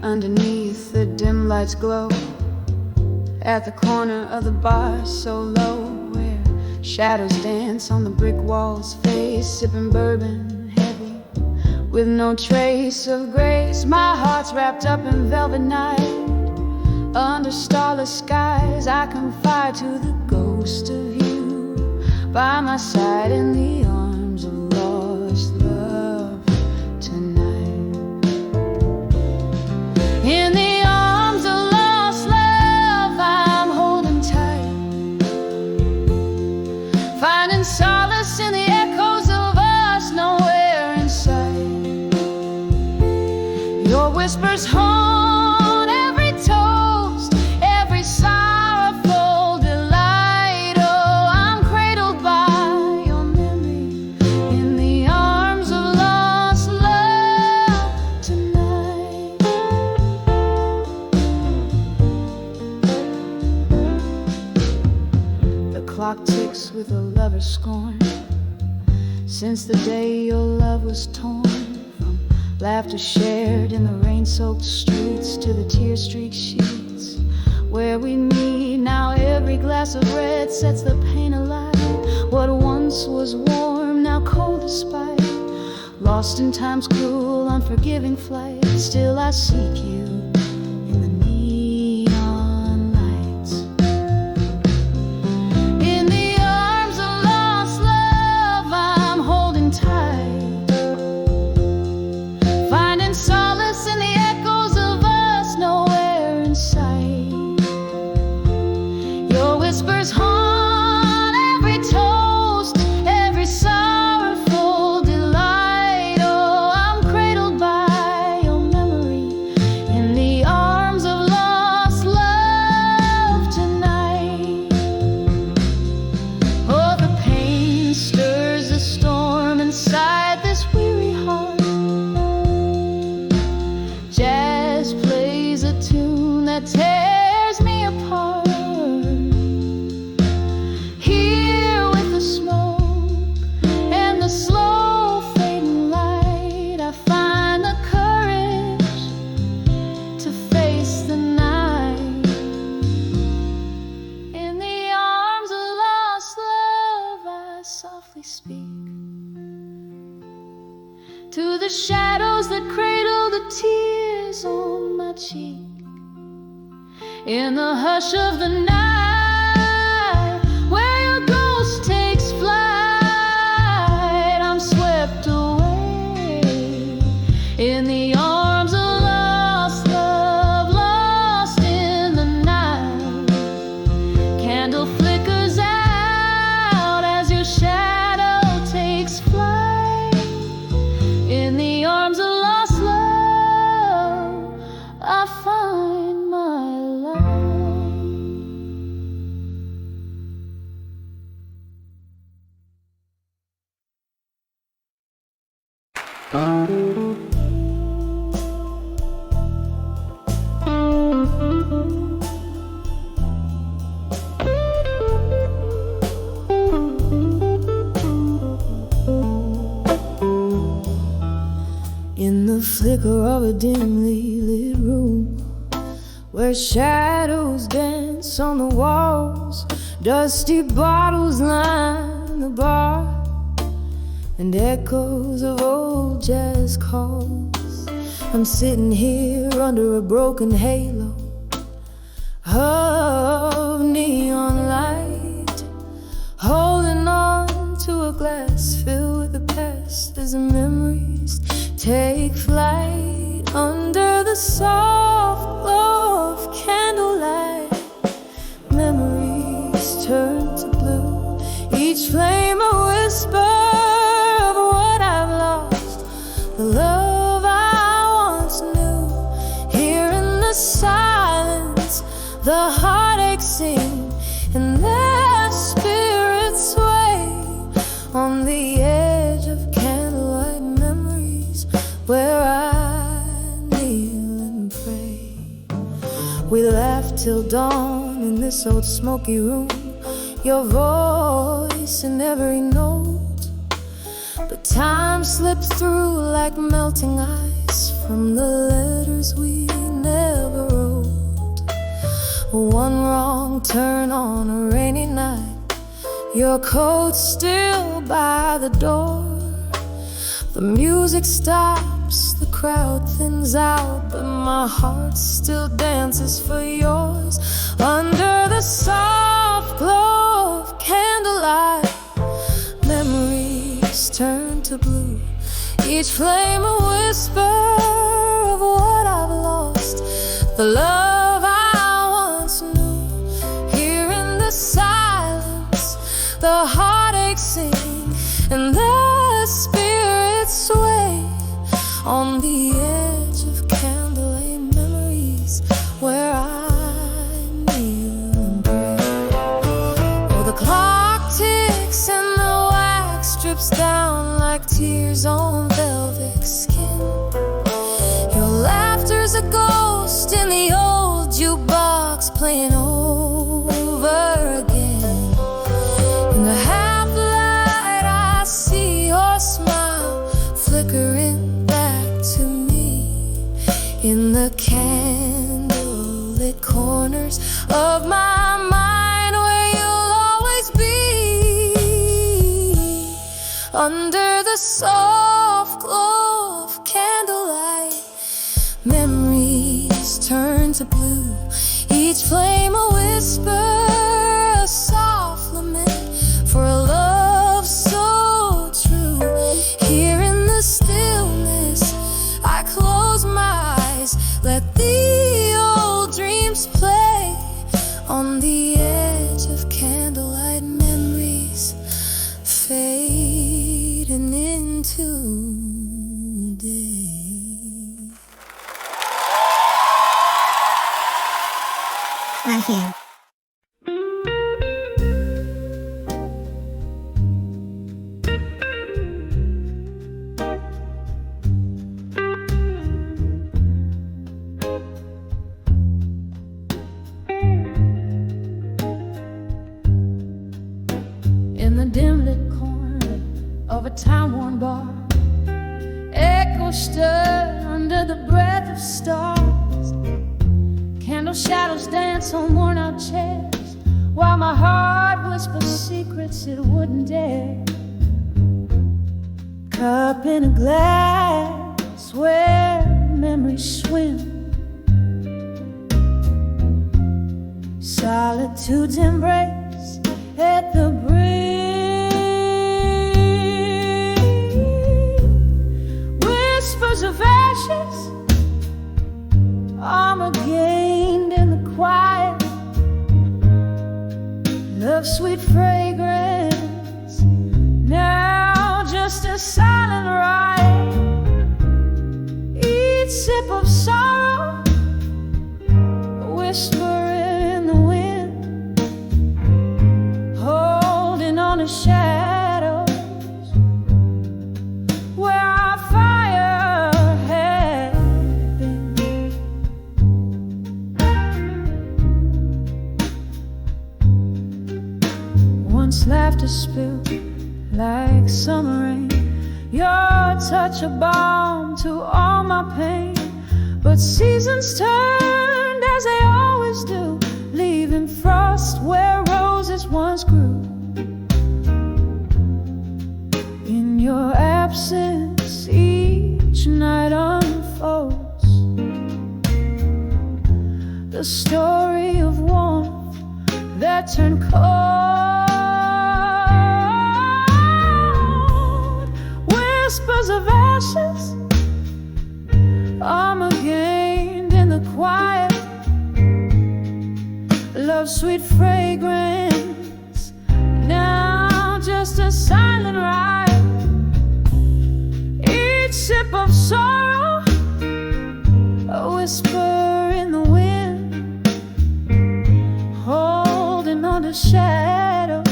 underneath the dim light's glow, at the corner of the bar so low, where shadows dance on the brick wall's face, sipping bourbon heavy with no trace of grace. My heart's wrapped up in velvet night, under starless skies. I confide to the ghost of you by my side in the arms of lost love tonight. In the arms of lost love I'm holding tight, finding solace in the echoes of us nowhere in sight. Your whispers haunt every toast, every sorrowful delight. Oh, I'm cradled by your memory in the arms of lost love tonight. The clock ticks with a lover's scorn, since the day your love was torn. Laughter shared in the rain-soaked streets to the tear-streaked sheets where we meet. Now every glass of red sets the pain alight. What once was warm, now cold despite. Lost in time's cruel, unforgiving flight. Still I seek you in the neon lights. In the arms of lost love I'm holding tight, solace in the echoes of us nowhere in sight. Your whispers haunt every toast, every sorrowful delight. Oh, I'm cradled by your memory in the arms of lost love tonight. Oh, the pain stirs a storm inside this weary heart. Jazz plays a tune that tears me apart. Here with the smoke and the slow fading light, I find the courage to face the night. In the arms of lost love I softly speak to the shadows that cradle the tears on my cheek. In the hush of the night, where your ghost takes flight, I'm swept away in the arms of lost love, lost in the night. Candle flickers out as your shadow takes flight. In the arms of lost love I find my life. In the flicker of a dimly lit room, where shadows dance on the walls, dusty bottles line the bar, and echoes of old jazz calls. I'm sitting here under a broken halo of neon light, holding on to a glass filled with the past as the memories take flight under the soft glow of candlelight. Memories turn to blue, each flame a whisper of what I've lost, the love I once knew. Here in the silence, the heartache sing, and their spirits sway on the edge of candlelight memories, where I kneel and pray. We laughed till dawn in this old smoky room, your voice in every note. But time slipped through like melting ice from the letters we One wrong turn on a rainy night, your coat's still by the door. The music stops, the crowd thins out, but my heart still dances for yours. Under the soft glow of candlelight, memories turn to blue, each flame a whisper of what I've lost, the love I once knew. Here in the silence, the heartache sing, and the spirits sway on the edge of candlelight memories where I kneel and pray. Oh, the clock ticks and the wax drips down like tears on velvet skin. Your laughter's a ghost in the old jukebox playing over again. In the half light I see your smile flickering back to me. In the candlelit corners of my mind where you'll always be. Under the soft glow of candlelight, memories turn to blue, each flame a whisper, a soft lament for a love so true. Here in the stillness, I close my eyes, let the old dreams play on the edge of candlelight memories, fading into day. Right here. In the dim lit corner of a time-worn bar, echoes stir under the breath of stars. Candle shadows dance on worn-out chairs, while my heart whispers secrets it wouldn't dare. Cup in a glass where memories swim, solitude's embrace at the brim. Whispers of ashes, armor gained in the quiet, love's sweet fragrance, now just a silent riot. Each sip of sorrow, a whisper in the wind, holding on to shadows where our fire had been. Once laughter spilled like summer rain, your touch a balm to all my pain. But seasons turned as they always do, leaving frost where roses once grew. In your absence, each night unfolds the story of warmth that turned cold. Whispers of ashes, armor gained in the quiet, love's sweet fragrance, now just a silent ride. Each sip of sorrow, a whisper in the wind, holding on to shadows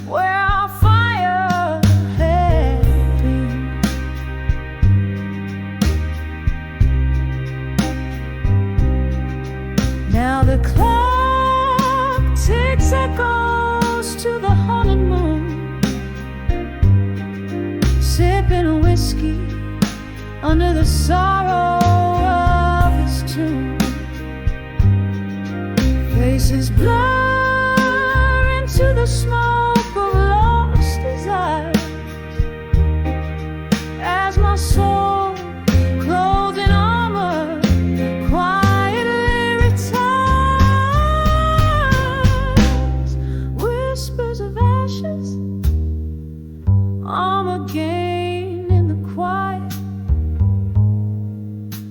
where our fire had been. Now the clock ticks echoes to the haunted moon, sipping a whiskey under the sorrow of his tune. faces blur into the smoke of lost desire as my soul, clothed in armor, quietly retires. Whispers of ashes, armor gained in the quiet,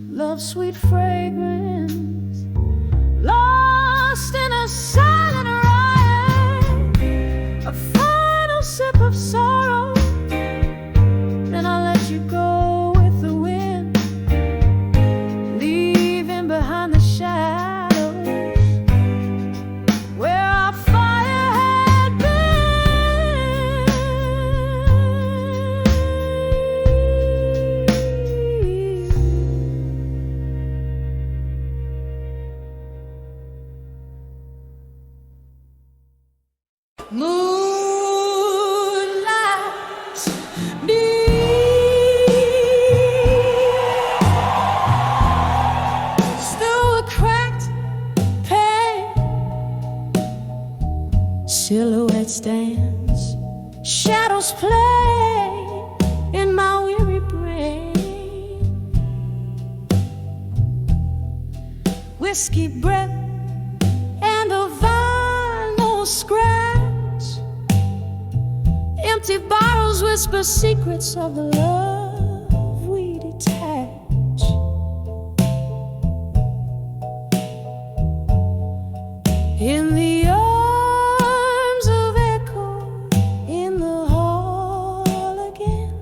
love's sweet fragrance, lost in a silent riot, a final sip of sorrow, then I let you go with the wind, leaving behind the shadows where our fire had been. Moonlight beats through a cracked pane. Silhouettes dance, shadows play in my weary brain. Whiskey breath and a vinyl scratch, empty bottles whisper secrets of the love we detach. In the arms of echo, in the hall again,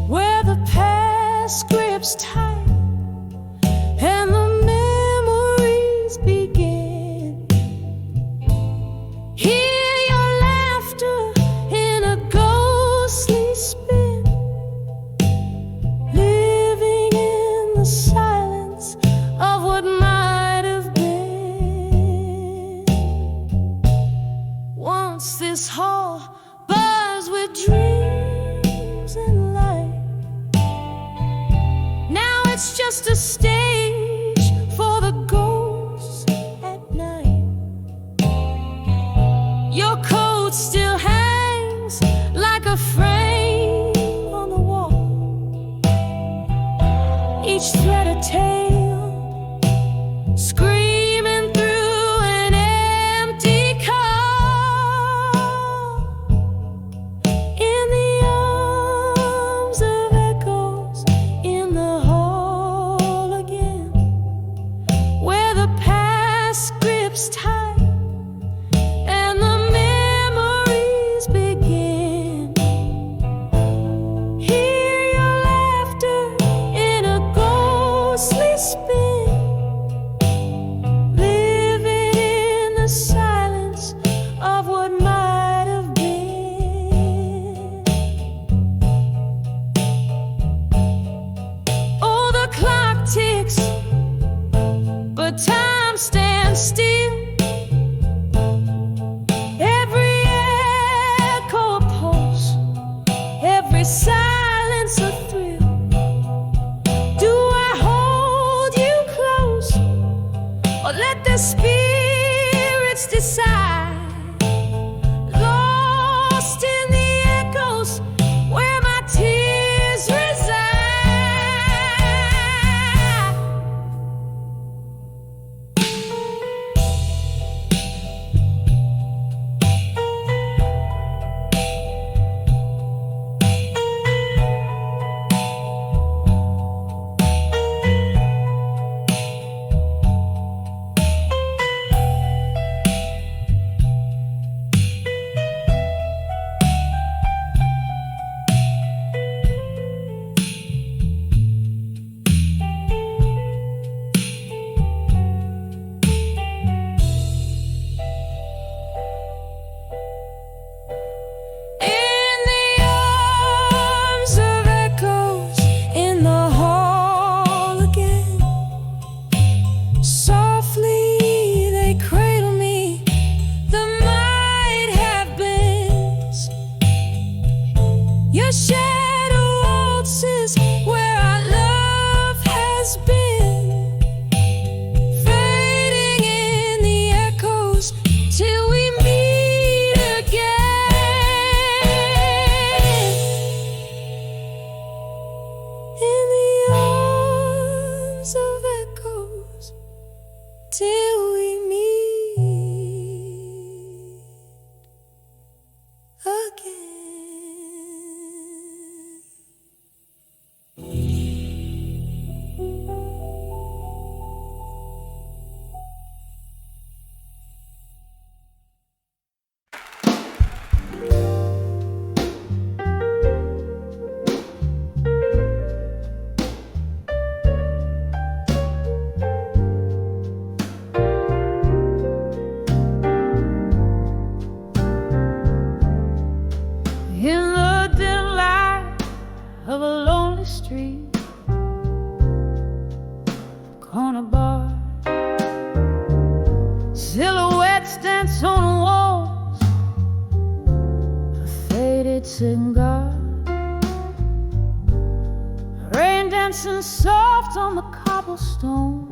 where the past grips tight and the memories begin. Hear your laughter in a ghostly spin, living in the silence of what might have been. Once this hall buzzed with dreams and light, now it's just a stage for the ghosts at night. Your coat still hangs like a frame on the wall, each thread a tale, screaming through an empty car. In the arms of echoes, in the hall again, where the past grips tight and the memories begin. Hear your laughter in a ghostly spin, living in the silence of what might have been. Oh, the clock ticks, but time stands still. Every echo a pulse, every silence a thrill. Do I hold you close, or let the spirits decide? Lost in the echoes where my tears reside. soft on the cobblestone,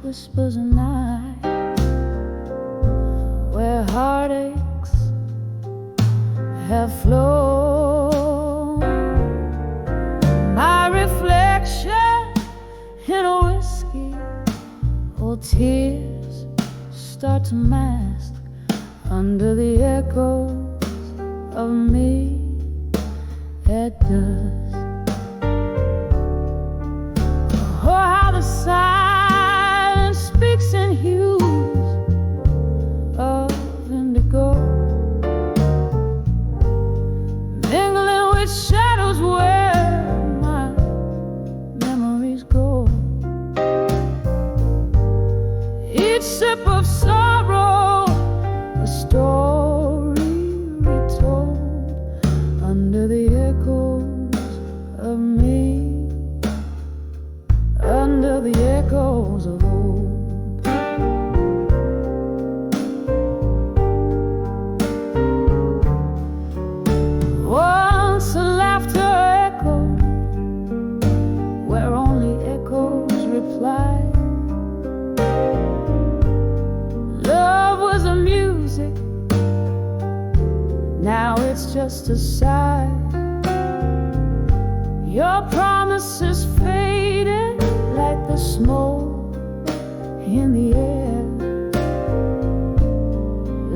whispers a night where heartaches have flown. My reflection in a whiskey, old tears start to mask under the echoes of me at dusk. Oh, how the silence speaks in hues of indigo, mingling with shadows where my memories go. Each sip of sorrow, a story retold under the echoes of me, under the echoes of old. Once a laughter echoed where only echoes replied. Love was a music, now it's just a sigh. Your promises faded like the smoke in the air,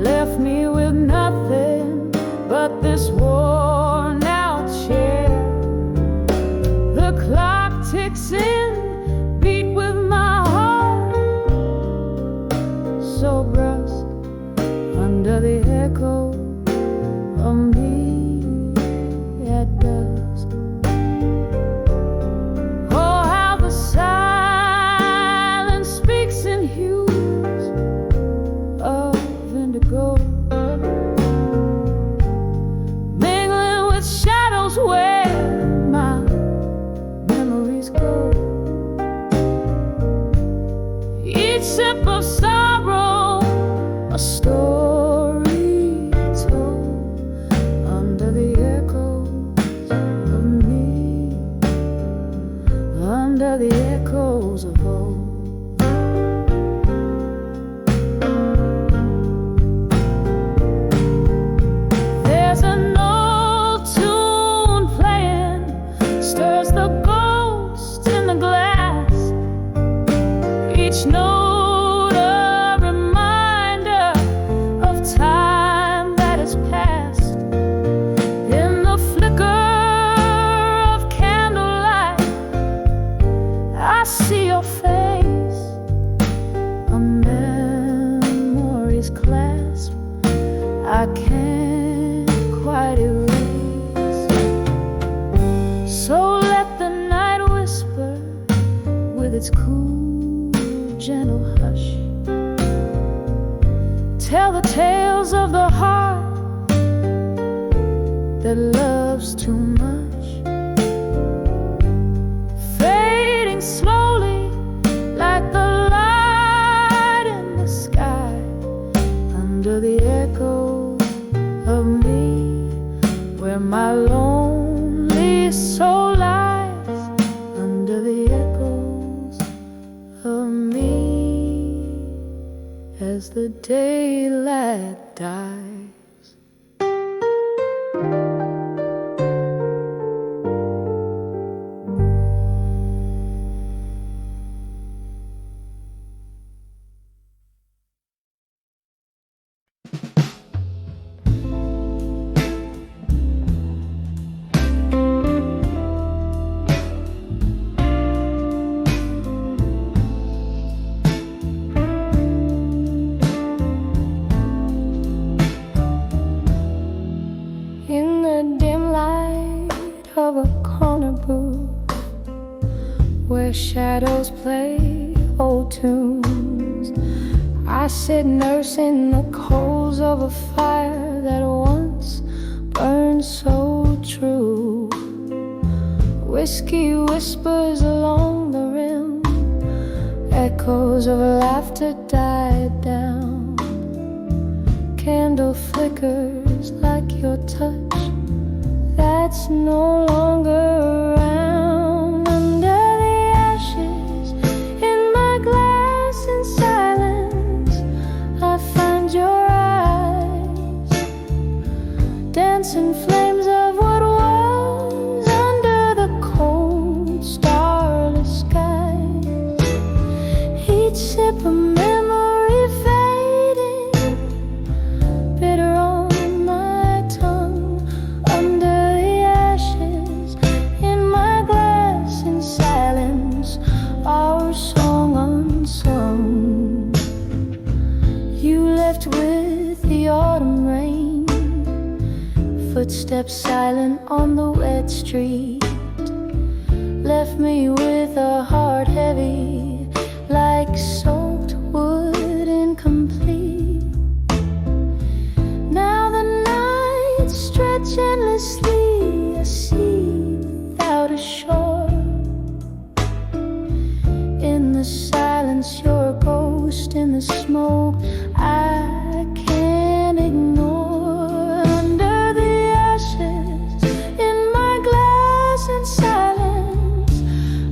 left me with nothing but this worn out chair. The clock ticks in, beat with my heart, so brusque under the echo of me at dusk. Oh, how the silence speaks in hues of indigo, mingling with shadows where my memories go. Each sip of sorrow, a story told under the echoes of me, under the echoes of old. There's an old tune playing, stirs the ghost in the glass. Each note a reminder of time that has passed. In the flicker of candlelight, I see your face, a memory's clasp I can't quite erase. So let the night whisper with its cool, gentle hush, tell the tales of the heart that loves too much, fading slowly like the light in the sky, under the echo of me, where my lonely soul lies, under the echoes of me, as the daylight dies. In the dim light of a corner booth, where shadows play old tunes, I sit nursing the coals of a fire that once burned so true. Whiskey whispers along the rim, echoes of laughter died down. Candle flickers like your touch that's no longer around. Footsteps silent on the wet street left me with a heart heavy like salt wood, incomplete. Now the nights stretch endlessly, a sea without a shore. In the silence you're a ghost, in the smoke I can't ignore. Under the ashes, in my glass in silence,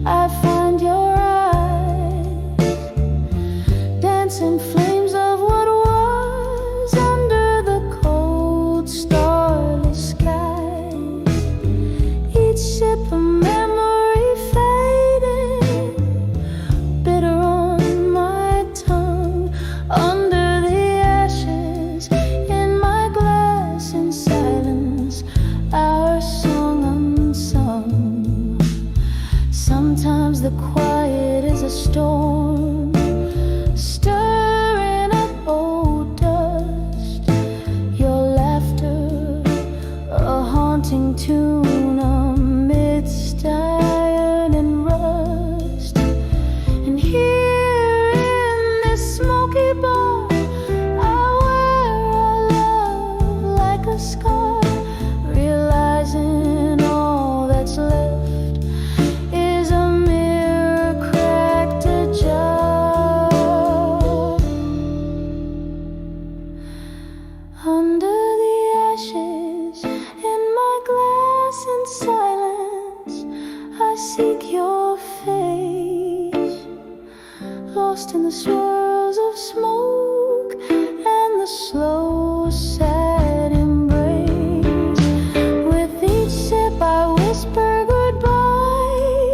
I find your eyes, dancing flames of what was under the cold starless sky. Each sip a memory fading, bitter on my tongue. Under the ashes, in my glass in silence, our song unsung. Sometimes the quiet is a storm, stirring up old dust. Your laughter, a haunting tune amidst iron and rust. And here in this smoky bar, I wear our love like a scar, realizing all that's left is a mirror cracked ajar. Under the ashes, in my glass in silence, I seek your face, lost in the swirls of smoke and the slow, sad embrace. With each sip I whisper goodbye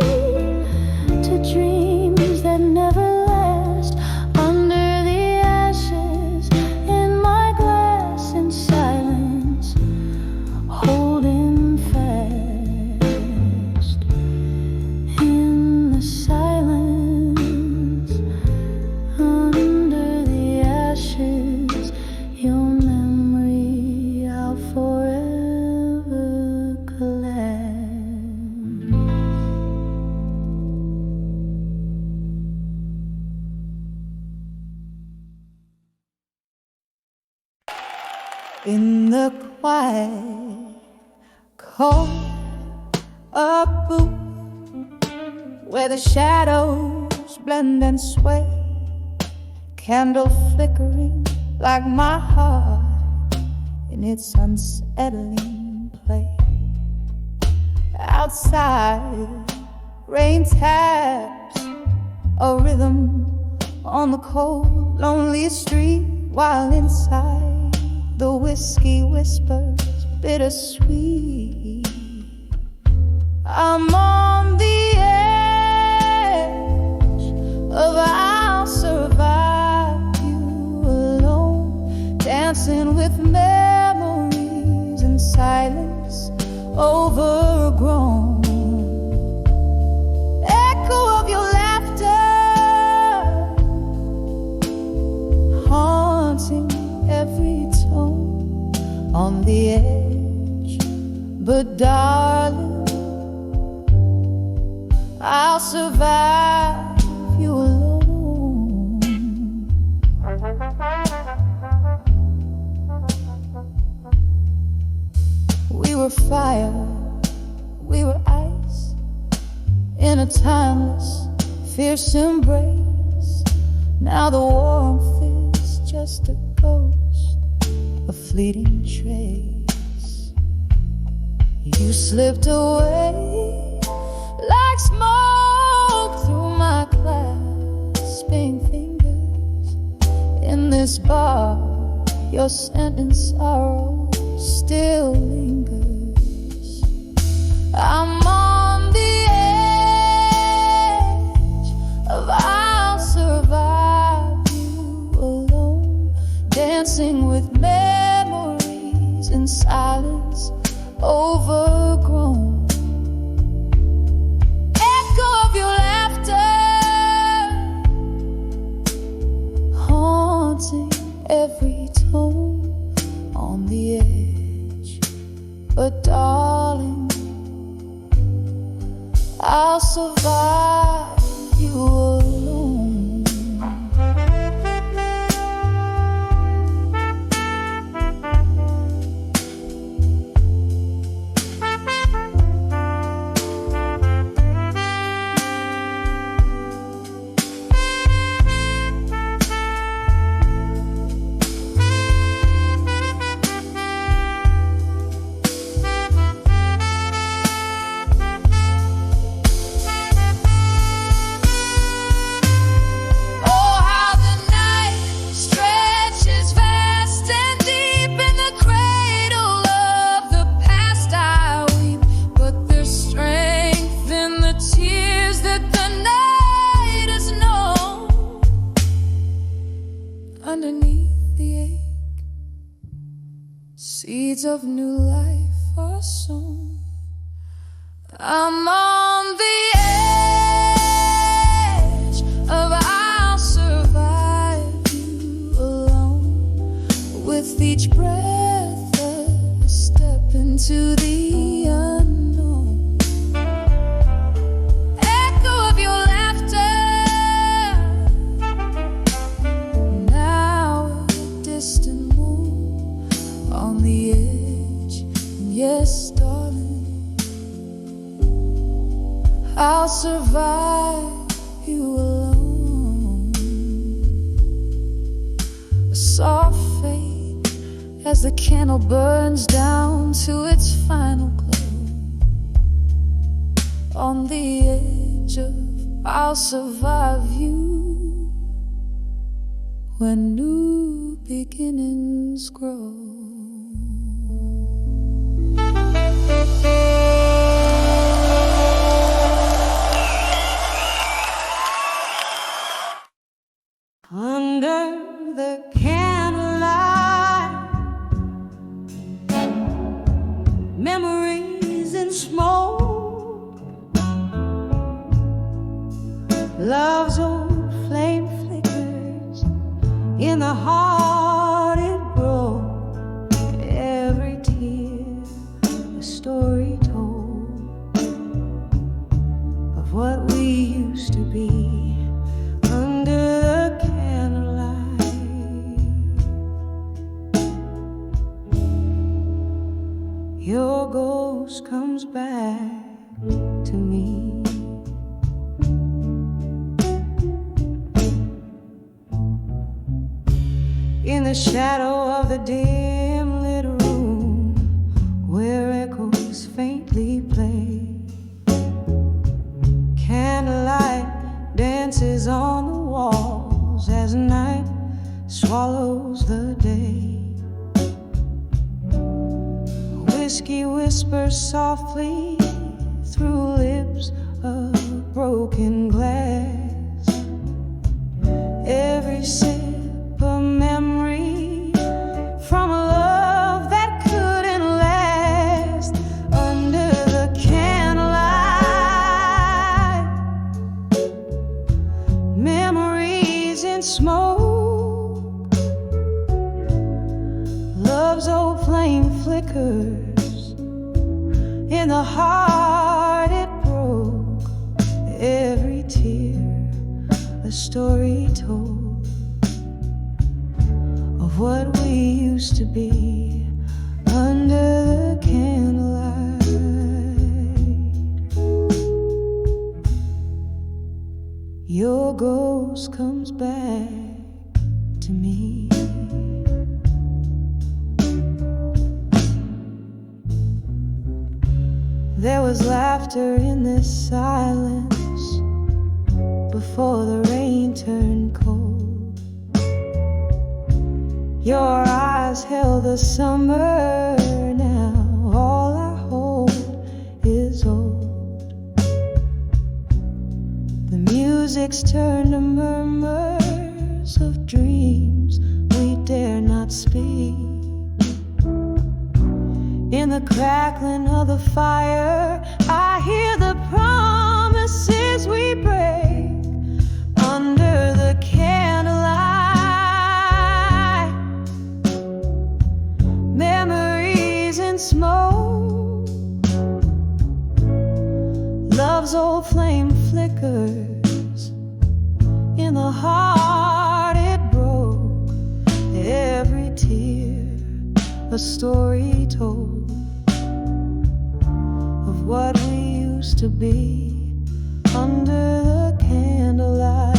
to dreams that never last. Under the ashes, in my glass in silence, holding fast. In the silence, under the ashes, your memory I'll forever collect. In the quiet corner of a booth, where the shadows blend and sway, candle flickering like my heart in its unsettling play. Outside, rain taps a rhythm on the cold, lonely street, while inside the whiskey whispers bittersweet. I'm on the edge of I'll survive you alone, dancing with memories in silence overgrown. Echo of your laughter haunting every tone on the edge. But darling, I'll survive you alone. We were fire, we were ice, in a timeless, fierce embrace. Now the warmth is just a ghost, a fleeting trace. You slipped away like smoke through my clasping fingers. In this bar, your scent and sorrow still lingers. I'm on the edge of I'll survive you alone, dancing with memories in silence overgrown. Echo of your laughter haunting every tone on survive you alone. Underneath the ache, seeds of new life are sown. I'm on the edge of I'll survive you alone. With each breath a step into the unknown. Echo of your laughter, distant moon on the edge. Yes, darling, I'll survive you alone. A soft fade as the candle burns down to its final glow. On the edge of I'll survive you when new beginnings grow. Under the candlelight, memories in smoke, love's old flame flickers in the heart it broke. Every tear a story told of what we used to be under the candlelight. Your ghost comes back to me. In the shadow of the dim lit room where echoes faintly play, candlelight dances on the walls as night swallows the day. Whiskey whispers softly through lips of broken glass. Every sip a memory from a love that couldn't last. Under the candlelight, memories in smoke, love's old flame flickers in the heart it broke. Every tear a story told of what we used to be under the candlelight. Your ghost comes back to me. There was laughter in this silence before the rain turned cold. Your eyes held the summer, now all I hold is old. The music's turned to murmurs of dreams we dare not speak. In the crackling of the fire, I hear the promises we break under the candlelight. Memories in smoke, love's old flame flickers a story told of what we used to be under the candlelight.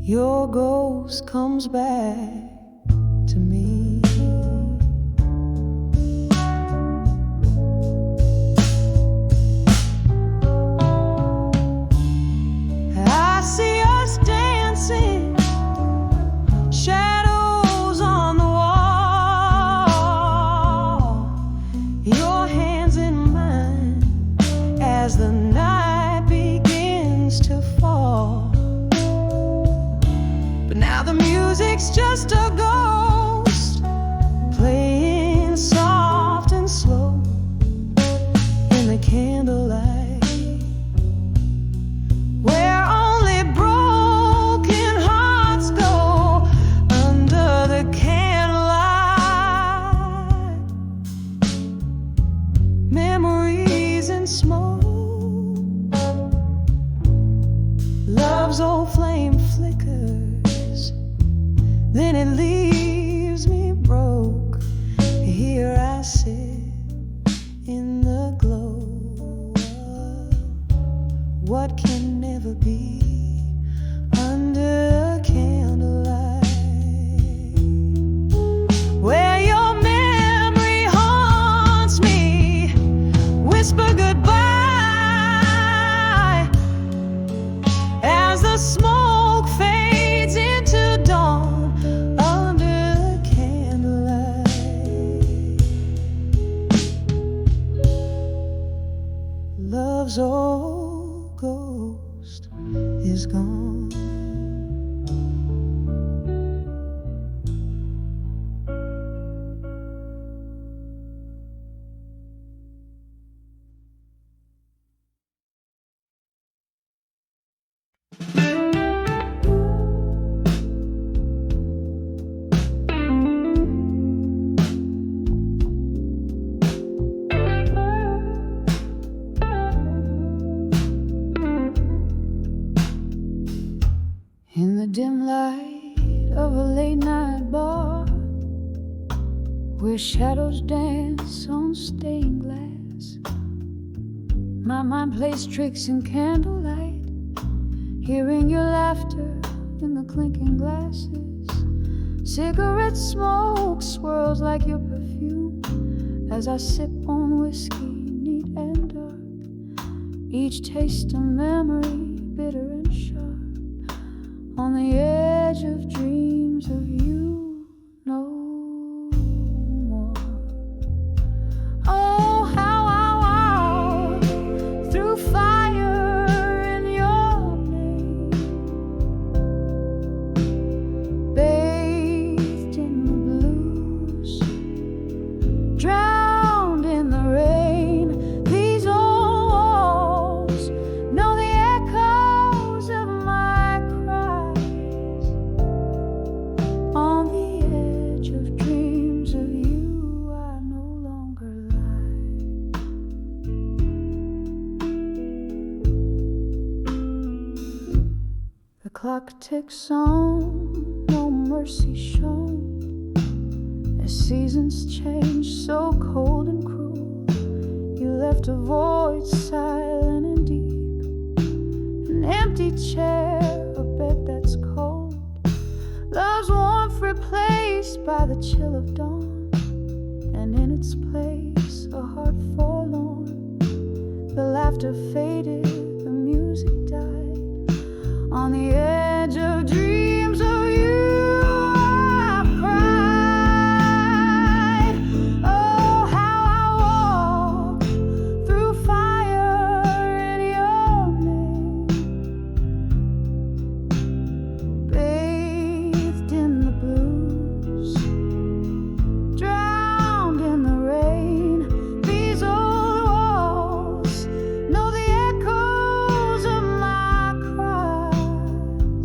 Your ghost comes back to me. I see us dancing, shadows on the wall, your hands in mine as the night begins to fall. But now the music's just a ghost, playing soft and slow in the candlelight, where only broken hearts go under the candlelight. Memories and smoke, love's old flame flickers, then it leaves me broke. Here I sit in the glow of what can never be under the candlelight, where your memory haunts me. Whisper goodbye as the smoke fades into dawn under the candlelight. Love's old ghost is gone. In the dim light of a late night bar, where shadows dance on stained glass, my mind plays tricks in candlelight, hearing your laughter in the clinking glasses. Cigarette smoke swirls like your perfume as I sip on whiskey neat and dark, each taste a memory bitter and sharp. On the edge of dreams of you no more. Oh, how I walk through fire in your name, bathed in the blues, drowned in the rain. These old walls know the echoes of my cries. On the edge of dreams of you, I no longer lie. The clock ticks on, no mercy shown, as seasons change so cold and cruel. You left a void silent and deep, an empty chair, a bed that's cold, love's warmth replaced by the chill of dawn, and in its place a heart forlorn. The laughter faded, the music died. On the edge of dreams of you, I've cried. Oh, how I walk through fire in your name, bathed in the blues, drowned in the rain. These old walls know the echoes of my cries.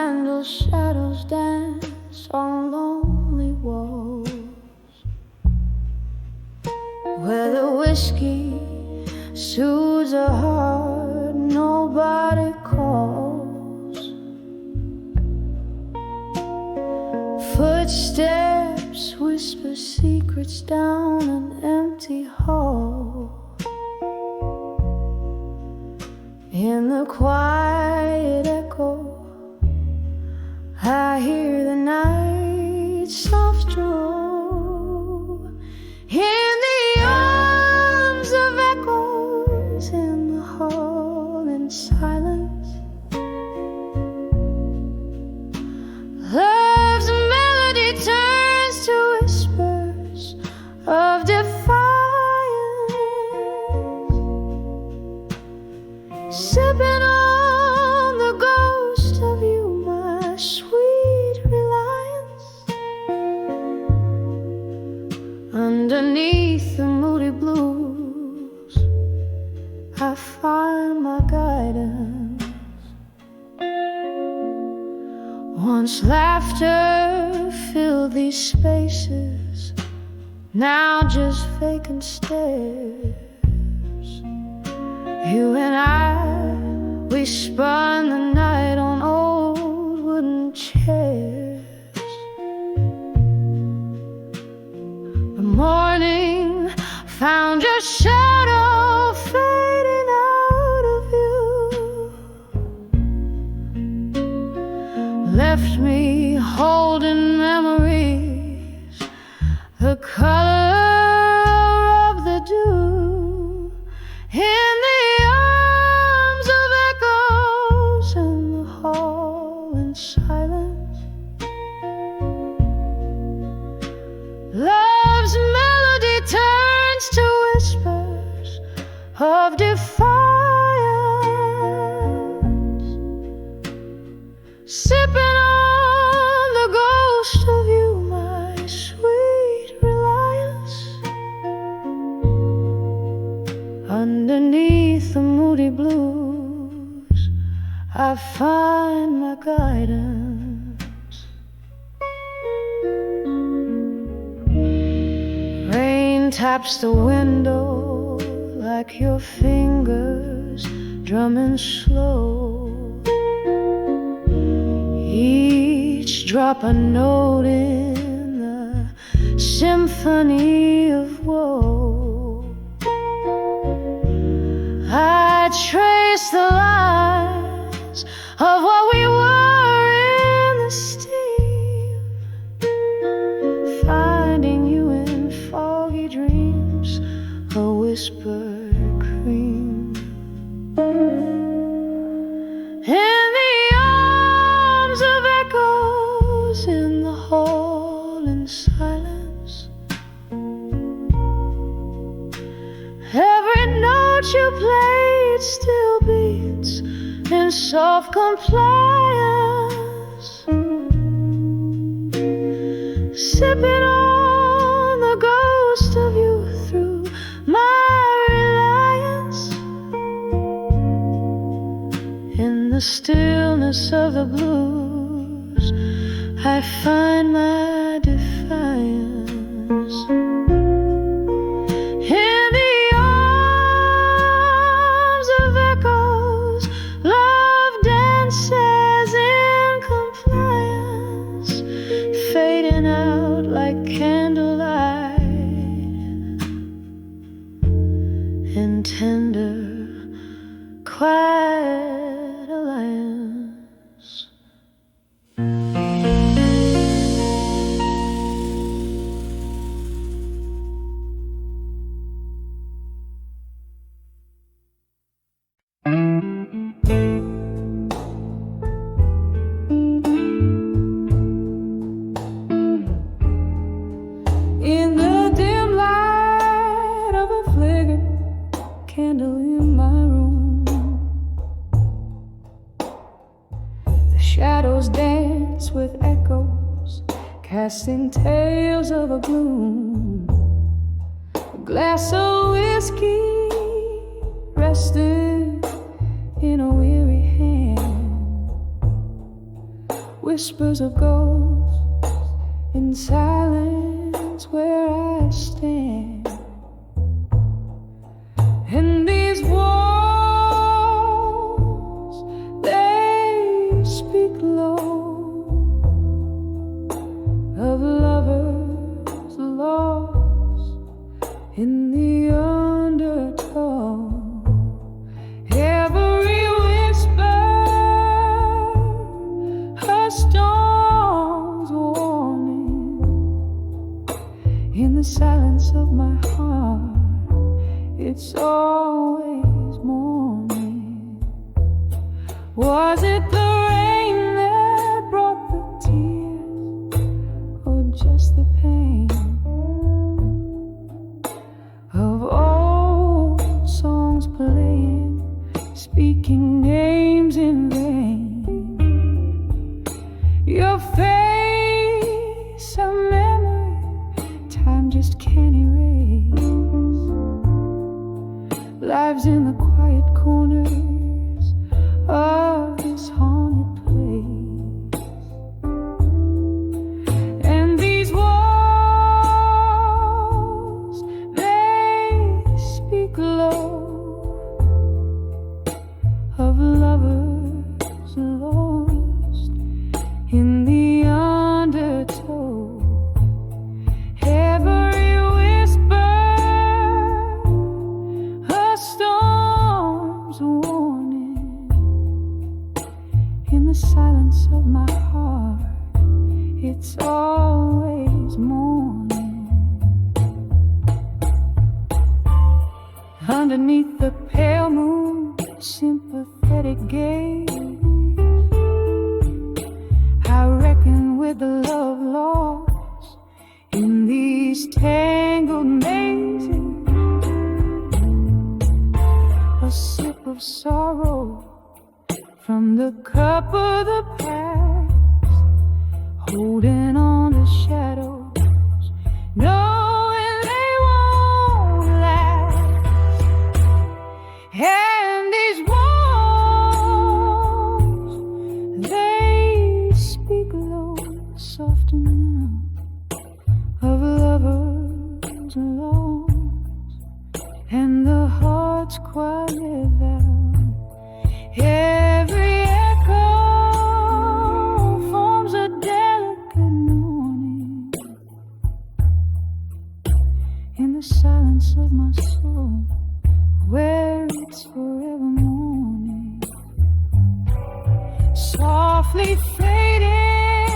candle shadows dance on lonely walls, where the whiskey soothes a heart nobody calls. Footsteps whisper secrets down an empty hall. In the quiet echo, I hear the night soft drawl. In the arms of echoes, in the hall in silence, love's melody turns to whispers of defiance. Sipping on the ghost of you, my sweet reliance. Underneath the moody blues, I find my guidance. Once laughter filled these spaces, now just vacant stares. You and I, we spun the night on old wooden chairs. The morning found your shadow fading out of view, left me holding memories, the color of the dew. In the arms of echoes, in the hall in silence, love's melody turns to whispers of defiance. Sipping on the ghost of you, my sweet reliance. Underneath the moody blues, I find my guidance. Rain taps the window like your fingers drumming slow. Each drop a note in the symphony of woe. I trace the lines of what we were in the steam, finding you in foggy dreams, a whispered cream. In the arms of echoes, in the hall in silence, every note you played still beats in soft compliance. Sipping on the ghost of you through my reliance. In the stillness of the blues, I find my defiance. Candlelight in tender, quiet alliance. In the dim light of a flickering candle in my room, the shadows dance with echoes, casting tales of a gloom. A glass of whiskey resting in a weary hand, whispers of ghosts in silence where I stand. And these walls, they speak low of lovers lost in the undertow. Every whisper, a storm's warning. In the silence of my heart, it's always morning. Was it the rain that brought the tears, or just the pain of old songs playing, speaking names in vain? Your face, a memory time just can't erase. Lives in the quiet corners of this haunted place. And these walls, they speak low of lovers lost in the undertow. Every whisper, a storm's warning. In the silence of my heart, it's always morning. Underneath the pale moon, sympathetic gaze, I reckon with the love lost in these tangled mazes. A sip of sorrow from the cup of the past, holding on to shadows, knowing they won't last. And these walls, they speak low, soft and loud, of lovers lost, and the heart's quiet vow. Every echo forms a delicate mourning in the silence of my soul, where it's forever morning. Softly fading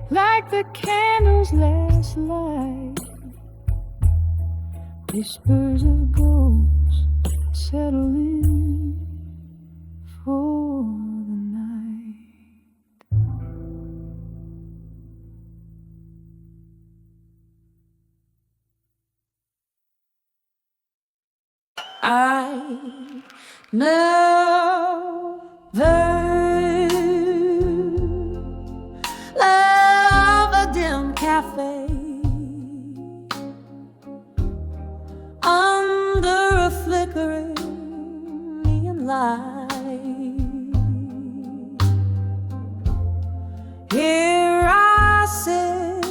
like the candle's last light. Whispers of ghosts settling for the night. I never love a dim cafe under a flickering neon light. Here I sit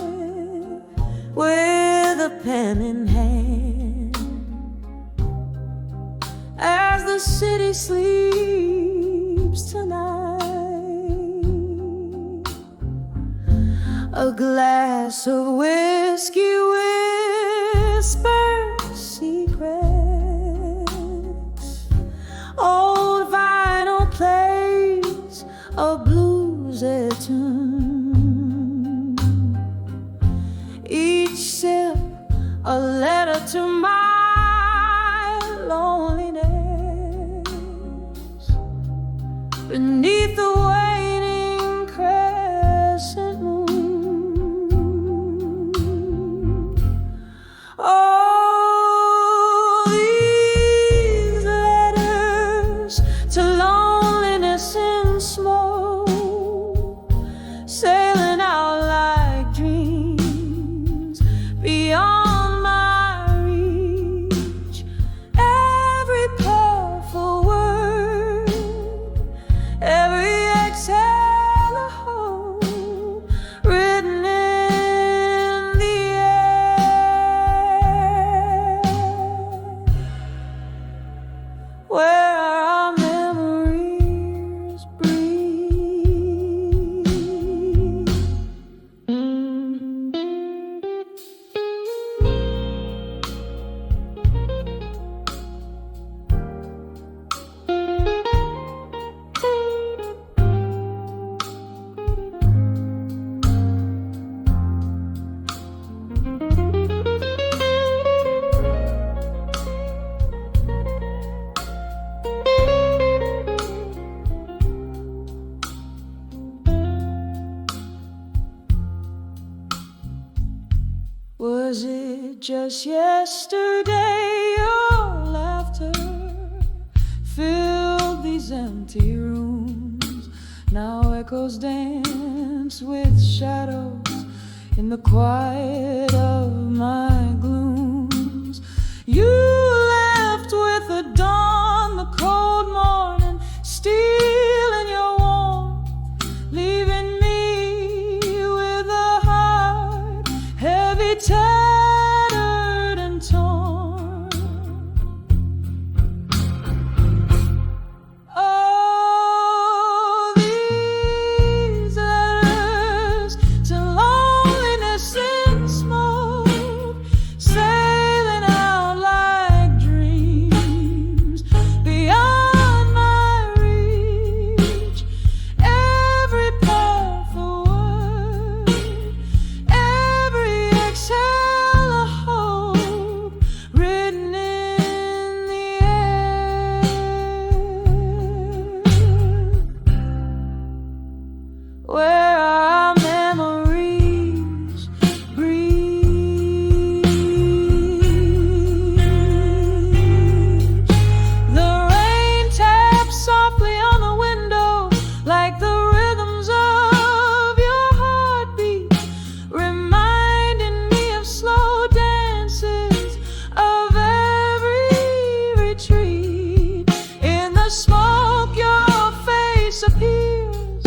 with a pen in hand as the city sleeps tonight. A glass of whiskey whispers secrets. Old vinyl plays a blues tune. Each sip a letter to my loneliness. Beneath the waning crescent moon. Oh, these letters to loneliness in smoke, sailing out like dreams beyond my reach. Every powerful word, every exhale a Was it just yesterday your laughter filled these empty rooms? Now echoes dance with shadows in the quiet of my glooms. You left with the dawn, the cold morning, stealing your warmth, leaving me with a heart heavy, tattered and torn. Oh, these letters to loneliness in smoke, sailing out like dreams beyond my reach. Every powerful word, every exhale a hope written in the air, where our memories breathe. The rain taps softly on the window like the rhythms of your heartbeat, reminding me of slow dances of every retreat. In the smoke your face appears,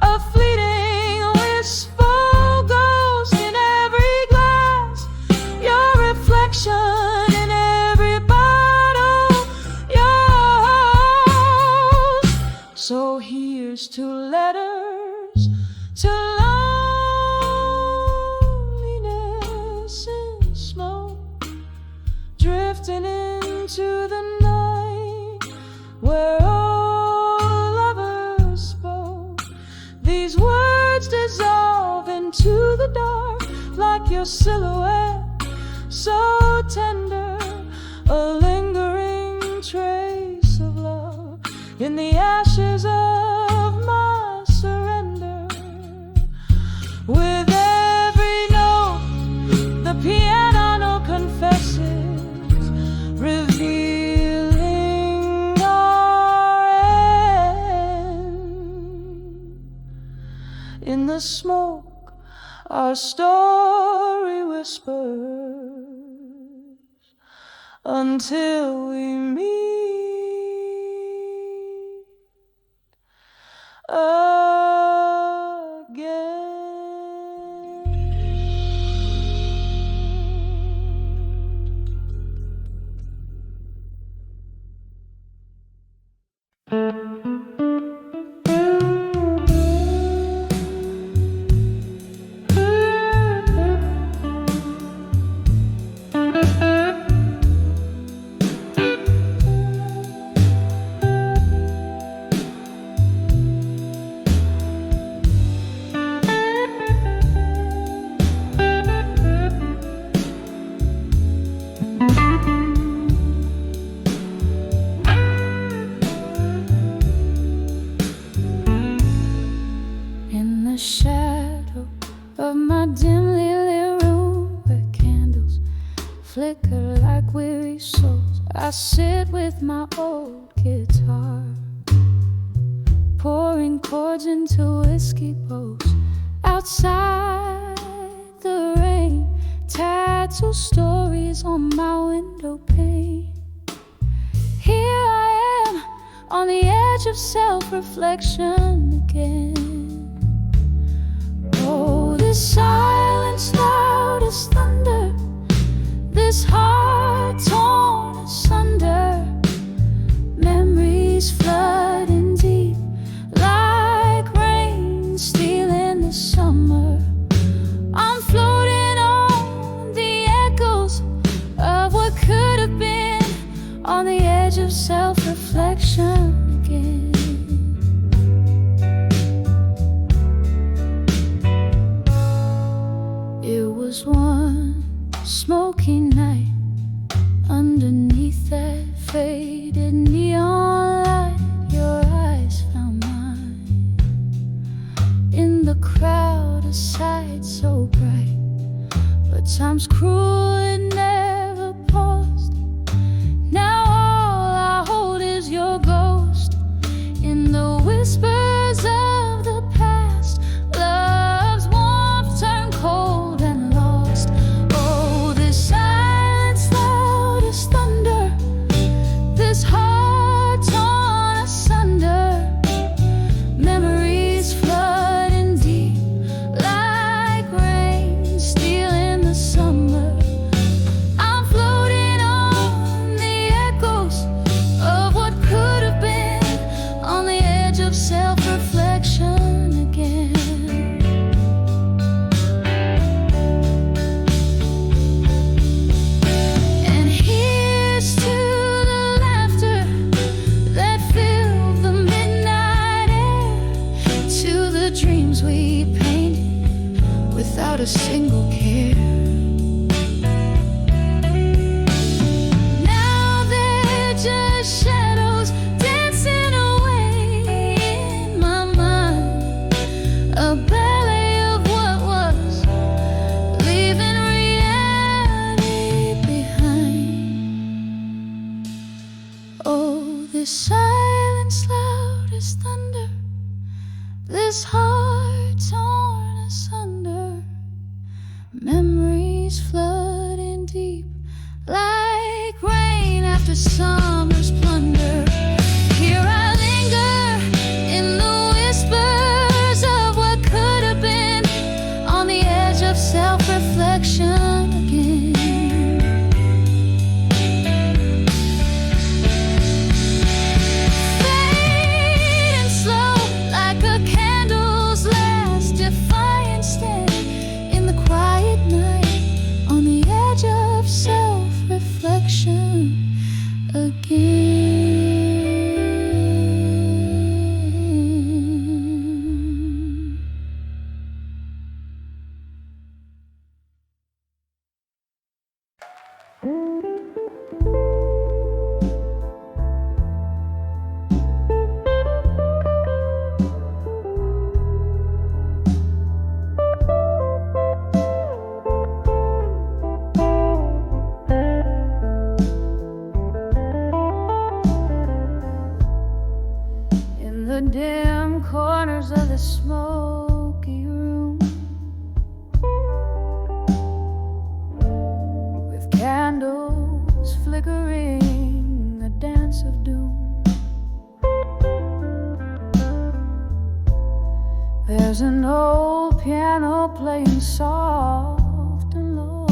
a fleeting wistful ghost in every glass, your reflection in every bottle, yours. So here's to letters to loneliness in smoke, drifting into the night where all lovers spoke. These words dissolve into the dark like your silhouette, so tender, a lingering trace of love in the ashes of my surrender. With every note, the piano confesses, revealing our end. In the smoke, our story whispers until we meet in the shadow of my dimly lit room, where candles flicker like weary souls. I sit with my old guitar, pouring chords into whiskey bowls. Outside the rain, tattoo stories on my window pane. Here I am on the edge of self-reflection again. Oh, this silence loud as thunder, this heart torn asunder, memories flooding deep like rain stealing the summer. I'm floating on the echoes of what could have been, on the edge of self-reflection again. It was one smoky night underneath that faded neon light. Your eyes found mine in the crowd, a sight so bright, but time's cruel, it never paused. Now all I hold is your ghost in the whispers of the past. Love's warmth turned cold and lost. Oh, this silence loud as thunder, this heart torn asunder. Memories flooding deep like rain stealing the summer. I'm floating on the echoes of what could have been, on the edge of self-reflection again. And here's to the laughter that filled the midnight air, to the dreams we painted without a single care. Now they're just shadows dancing away in my mind, a ballet of what was, leaving reality behind. Oh, this silence loud as thunder, this heart torn asunder. Memories flooding deep like rain after summer's plunder. Here I linger in the whispers of what could have been, on the edge of self-reflection again. Fading slow like a candle's last defiant stand in the quiet night, on the edge of self-reflection again. In the dim corners of the smoky room, with candles flickering, a dance of doom. There's an old piano playing soft and low.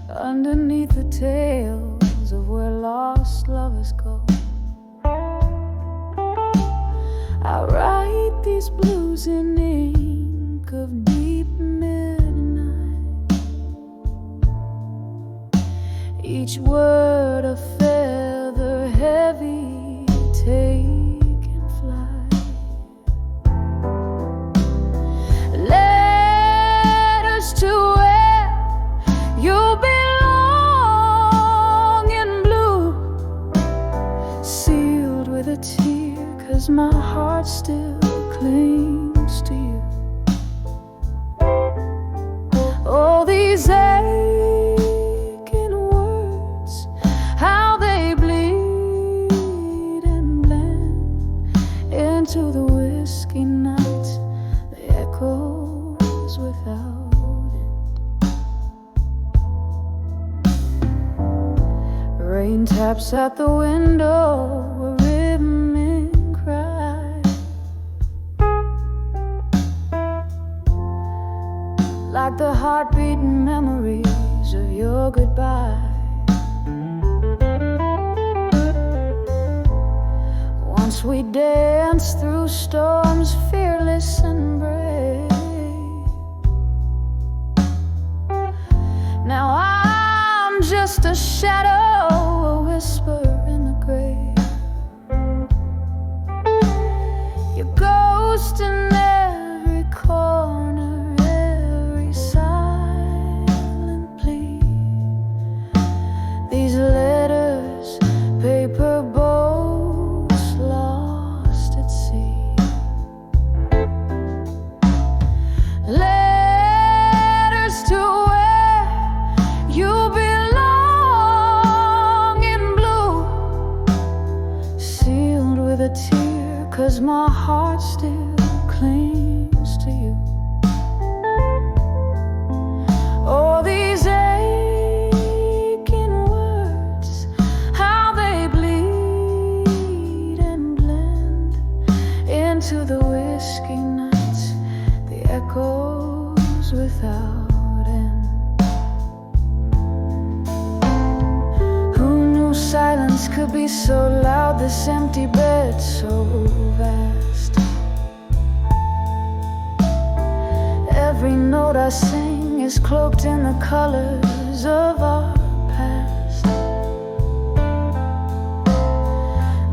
Underneath the tales of where lost lovers go, I write these blues in ink of deep midnight, each word a feather heavy, taking flight. Letters to where you belong in blue, sealed with a tear, 'cause my heart still clings to you. Oh, these aching words, how they bleed and blend into the whiskey night, the echoes without end. Rain taps at the window, a rhythmic cry, like the heartbeating memories of your goodbye. Once we danced through storms, fearless and brave. Now I'm just a shadow, a whisper in the grave. Your ghost in every corner, every silent plea. These letters, paper boats lost at sea. 'cause my heart still clings to you. All these aching words, how they bleed and blend into the whiskey nights, the echoes without end. Who knew silence could be so loud, this empty bed so vast? Every note I sing is cloaked in the colors of our past.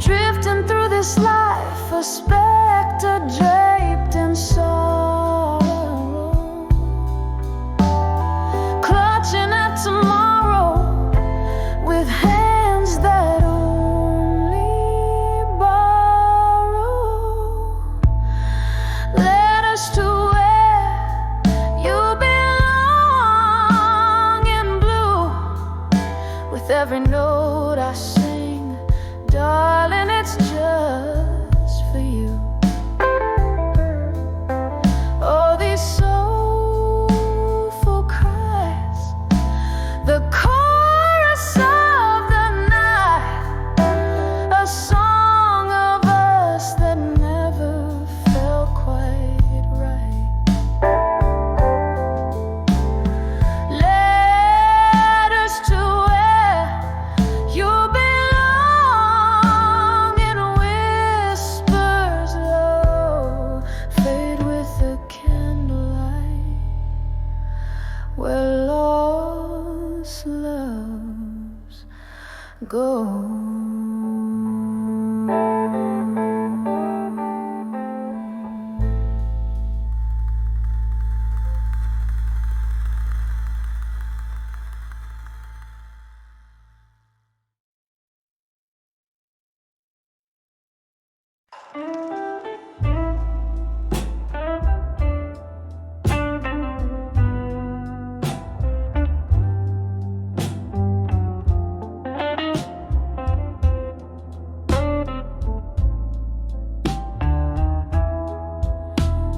Drifting through this life, a specter draped in sorrow, clutching at tomorrow with hands that only borrow. Let us to where you belong in blue. With every note I sing, darling, it's just for you. Oh, these soulful cries, the chorus of the night, a song of us that never felt quite right. Letters to where you belong in whispers low, fade with the candlelight, where lost loves go.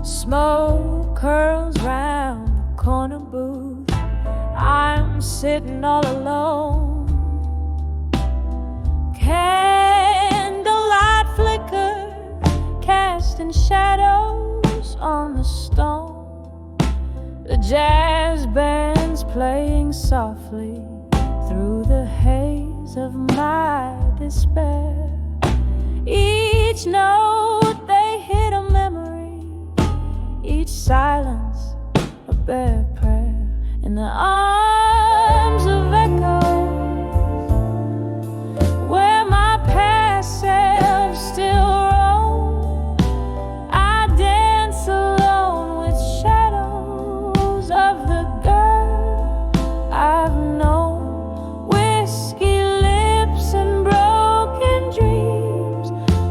Smoke curls round the corner booth. I'm sitting all alone. Candlelight flicker, casting shadows on the stone. The jazz band's playing softly through the haze of my despair. Each note they hit a memory, each silence a bare prayer. In the arms of echoes, where my past self still roam, I dance alone with shadows of the girl I've known. Whiskey lips and broken dreams,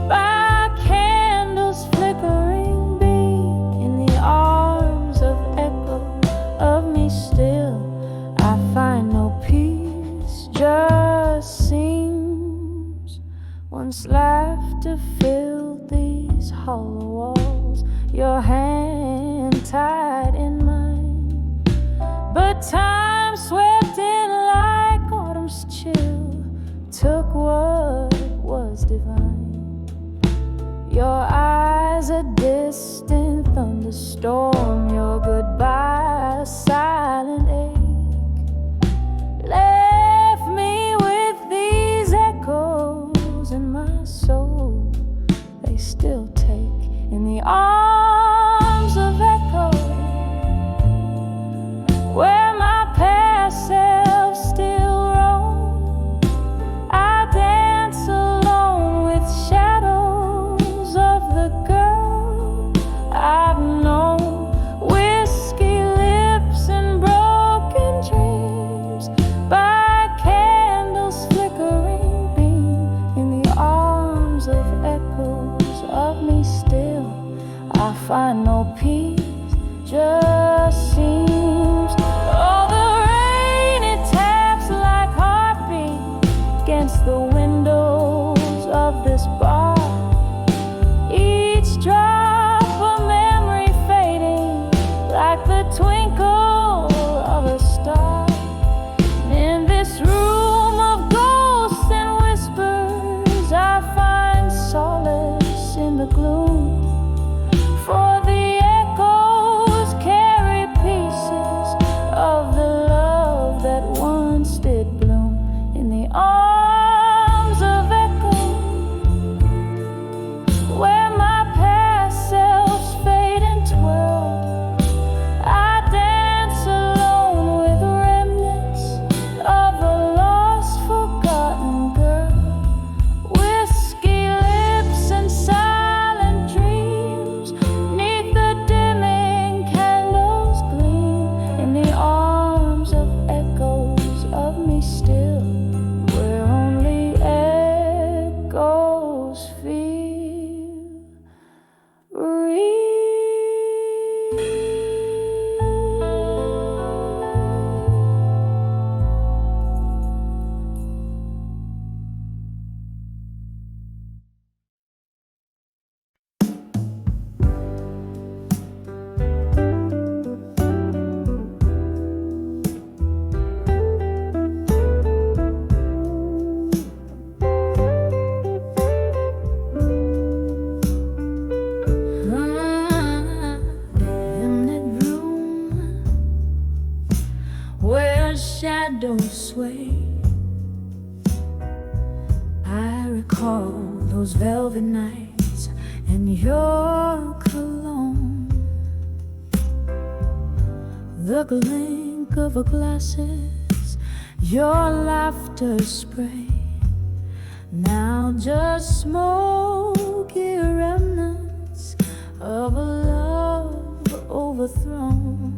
by candles flickering beam. In the arms of echo of me still, I find no peace, just seems. Once laughter filled these hollow walls, your hand tied in mine, but time swept in like autumn's chill, took what was divine. Your eyes a distant thunderstorm, your goodbye a silent ache, left me with these echoes in my soul. They still take. In the arms of echo, where my past self still roam, I dance alone with shadows of the girl I've known. Whiskey lips and broken dreams, by candles flickering beam. In the arms of echoes of me still, I find no peace, just seems. Oh, the rain, it taps like heartbeat against the windows of this bar. gloom. For the echoes carry pieces of the love that once did bloom in the arms of echo, where my past selves fade and twirl. I dance alone with remnants of a lost, forgotten girl. Whiskey lips and silent dreams, 'neath the dimming candles gleam in the arms of echoes of me still, where only echoes feel real. In that room where shadows sway, I recall those velvet nights and your cologne, the clink of our glasses, your laughter spray. Now just smoky remnants of a love overthrown.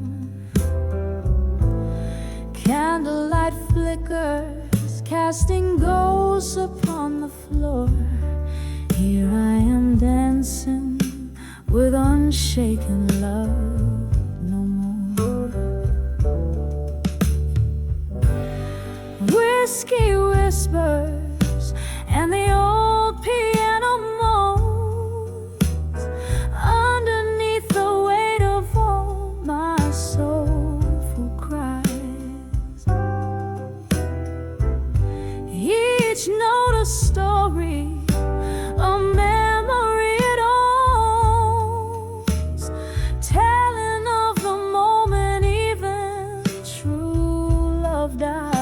Candlelight flickers, casting ghosts upon the floor. Here I am dancing with unshaken love no more. Whiskey whispers and the old piano moans underneath the weight of all my soulful cries. Each note a story, a memory it owns, telling of the moment even true love dies.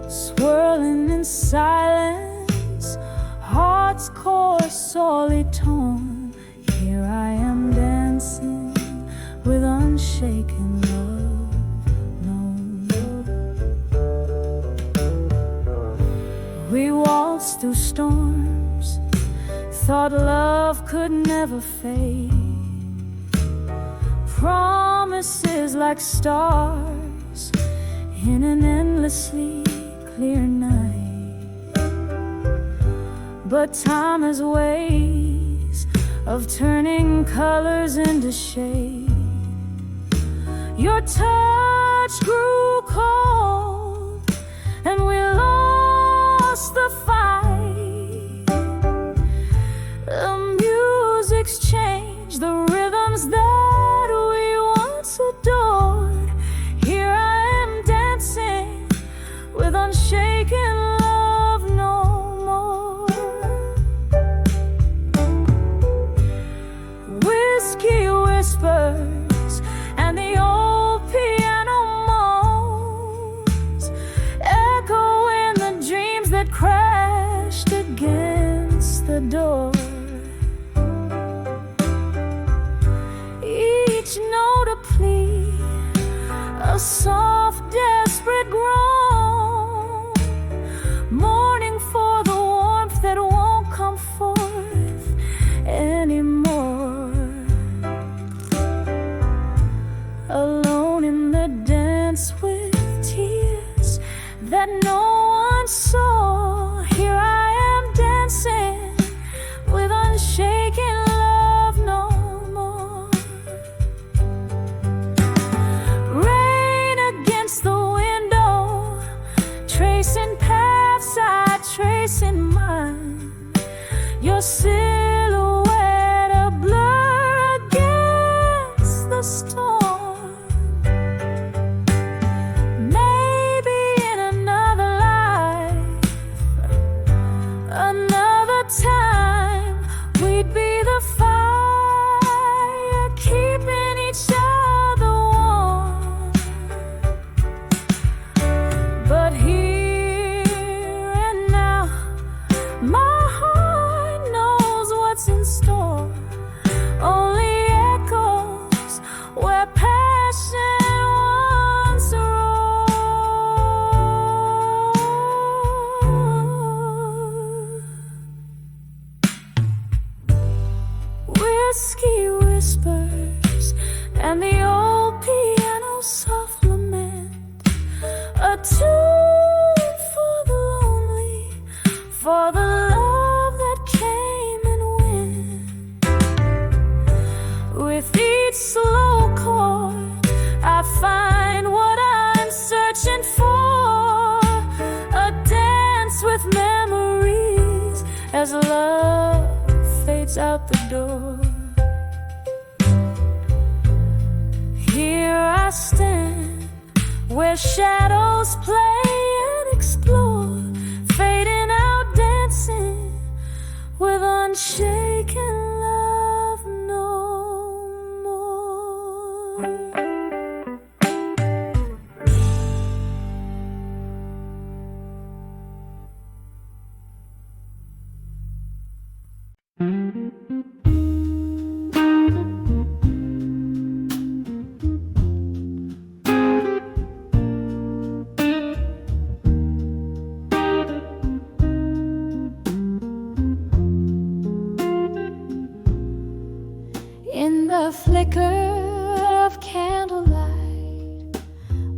Swirling in silence, heart's core sorely torn. Here I am dancing with unshaken love no more. We waltzed through storms, thought love could never fade. Promises like stars in an endlessly clear night. But time has ways of turning colors into shade. Your touch grew cold and we lost the fight. The music's changed, the rhythms that we once adored. Here I am dancing with unshaken love no more. Whiskey whispers and the old piano moans, echoing the dreams that crashed against the door. Each note a plea, a soft, desperate groan, mourning for the warmth that won't come forth anymore. Alone in the dance with tears that no one saw. Here I am dancing with unshaken love no more. Rain against the window, tracing paths I trace in mine. Your silhouette a blur against the storm. Maybe in another life, another time we'd be the fire, keeping each other warm. But here and now, my heart knows what's in store. Only echoes where passion once roared. Whiskey whispers and the old piano soft lament, a tune for the lonely, for the love that came and went. With each slow chord, I find what I'm searching for, a dance with memories as love fades out the door. Here I stand, where shadows play and explore, fading out, dancing with unshaken love no more. In the flicker of candlelight,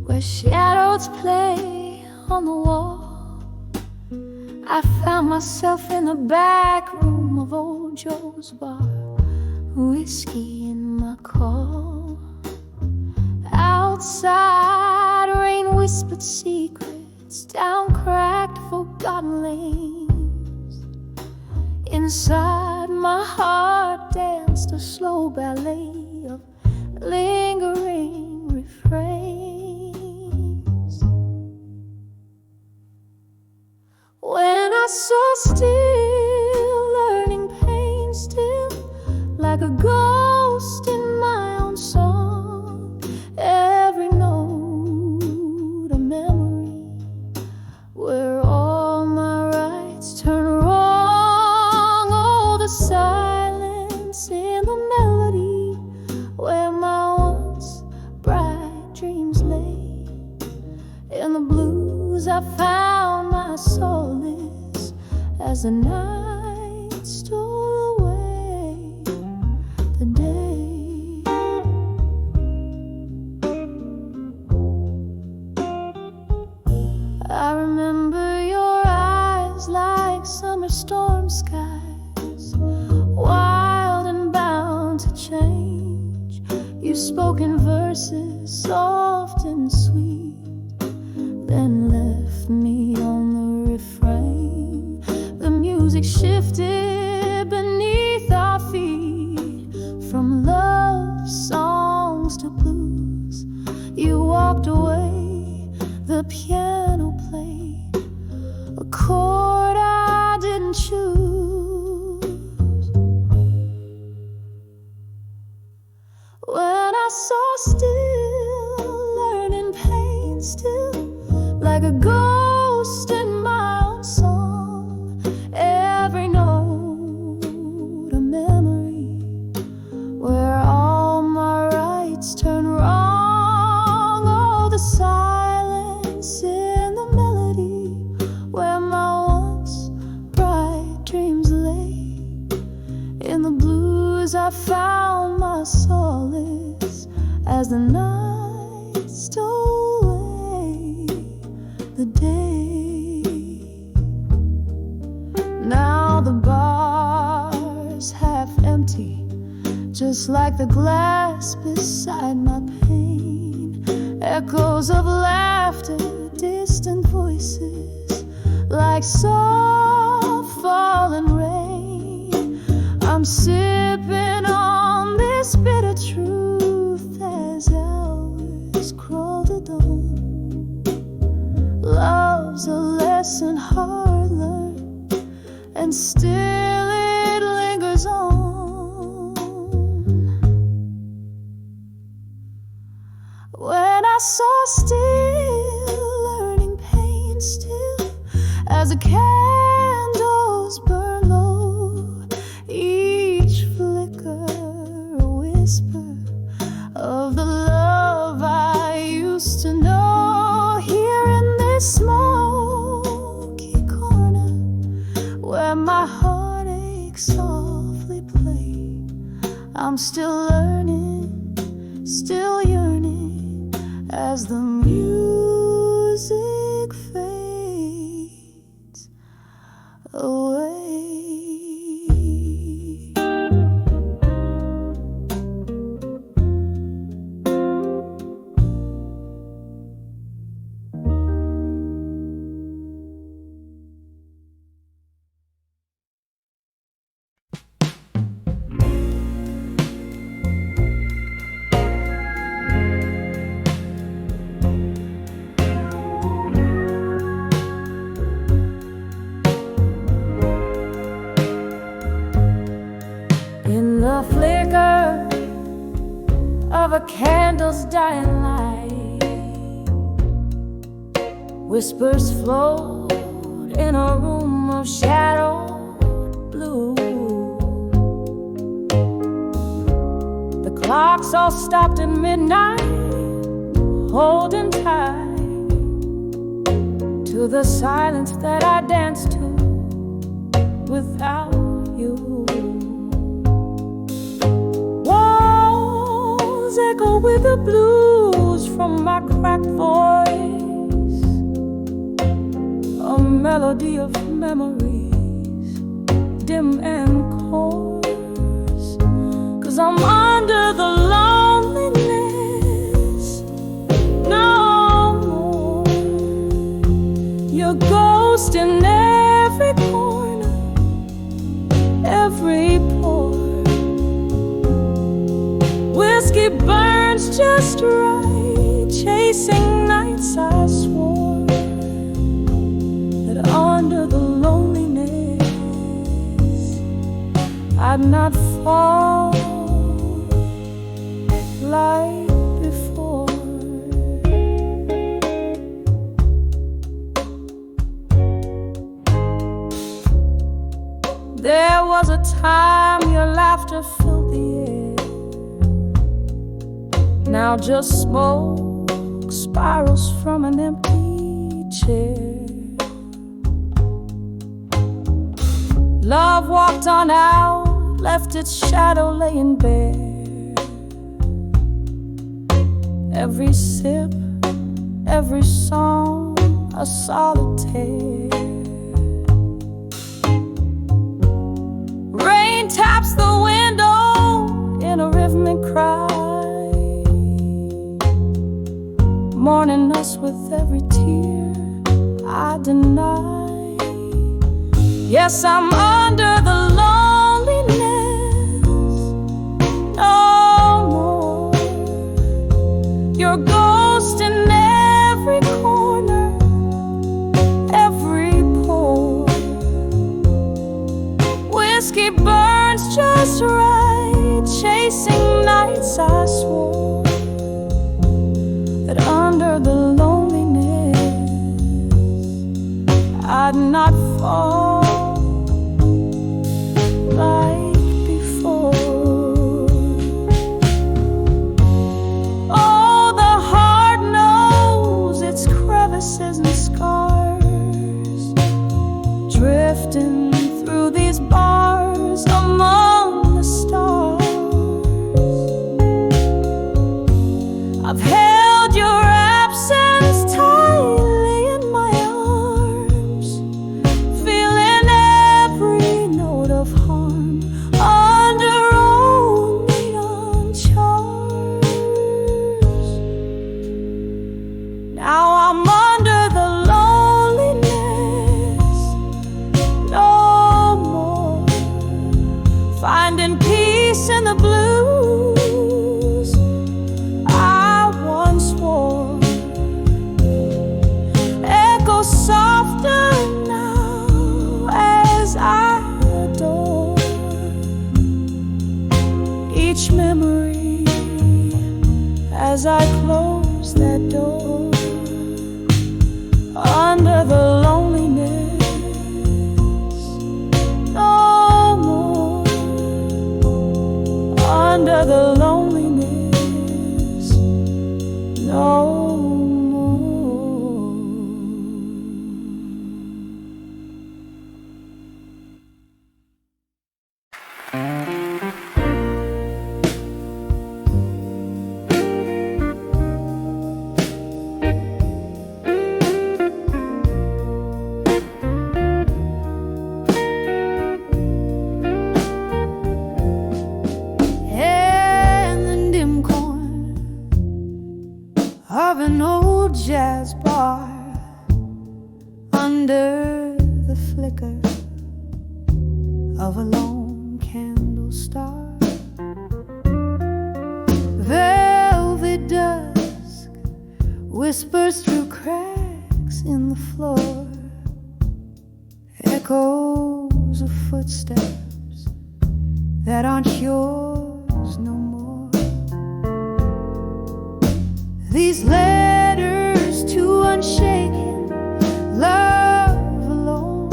where shadows play on the wall, I found myself in the back room of old Joe's bar, whiskey in my call. Outside, rain whispered secrets down cracked, forgotten lanes. Inside, my heart danced a slow ballet of lingering refrains. When I saw still, learning pain still, like a ghost in my own song, every note a memory, where all my rights turn wrong. Oh, the silence in the melody, where my once bright dreams lay. In the blues I found my solace as the night stole away the day. I remember your eyes like summer storm skies, wild and bound to change. You spoke in verses soft and sweet, then left me on the refrain. The music shifted beneath our feet, from love songs to blues. You walked away, the piano played a chord I didn't choose. When I saw still, learning pain still, like a ghost in my own song, every note a memory, where all my rights turn wrong. Oh, the silence in the melody, where my once bright dreams lay. In the blues I found my solace as the night stole away the day. Now the bar's half empty, just like the glass beside my pain. Echoes of laughter, distant voices, like soft falling rain. I'm sipping on this bitter truth as hours crawl to dawn. Love's a lesson hard learned, and still still it lingers on. When I saw still learning pain still as the candles burn low, each flicker a whisper of the love I used to know. Here in this smoky corner where my heartache softly play, I'm still learning, still yearning as the music fades away. In the flicker of a candle's dying light, whispers float in a room of shadowed blue. The clocks all stopped at midnight, holding tight to the silence that I danced to without you. Walls echo with the blues from my cracked voice, a melody of memories, dim and coarse. 'Cause I'm under the loneliness no more. Your ghost in every corner, every pore. Whiskey burns just right, chasing nights I swore that under the loneliness I'd not fall like before. There was a time your laughter filled the air. Now just smoke spirals from an empty chair. Love walked on out, left its shadow laying bare. Every sip, every song, a solitaire. Rain taps the window in a rhythmic cry, mourning us with every tear I deny. Yes, I'm under the loneliness no more. Your ghost in every corner, every pore. Whiskey burns just right, chasing nights I swore that under the loneliness I'd not fall like before. Oh, the heart knows its crevices and scars, drifting through these bars among the stars. I've held your absence tightly in my arms, feeling as I close that door, under the loneliness, no more, under the loneliness, no more. Of an old jazz bar, under the flicker of a lone candle star, velvet dusk whispers through cracks in the floor, echoes of footsteps that aren't yours no more. These letters to unshaken love alone,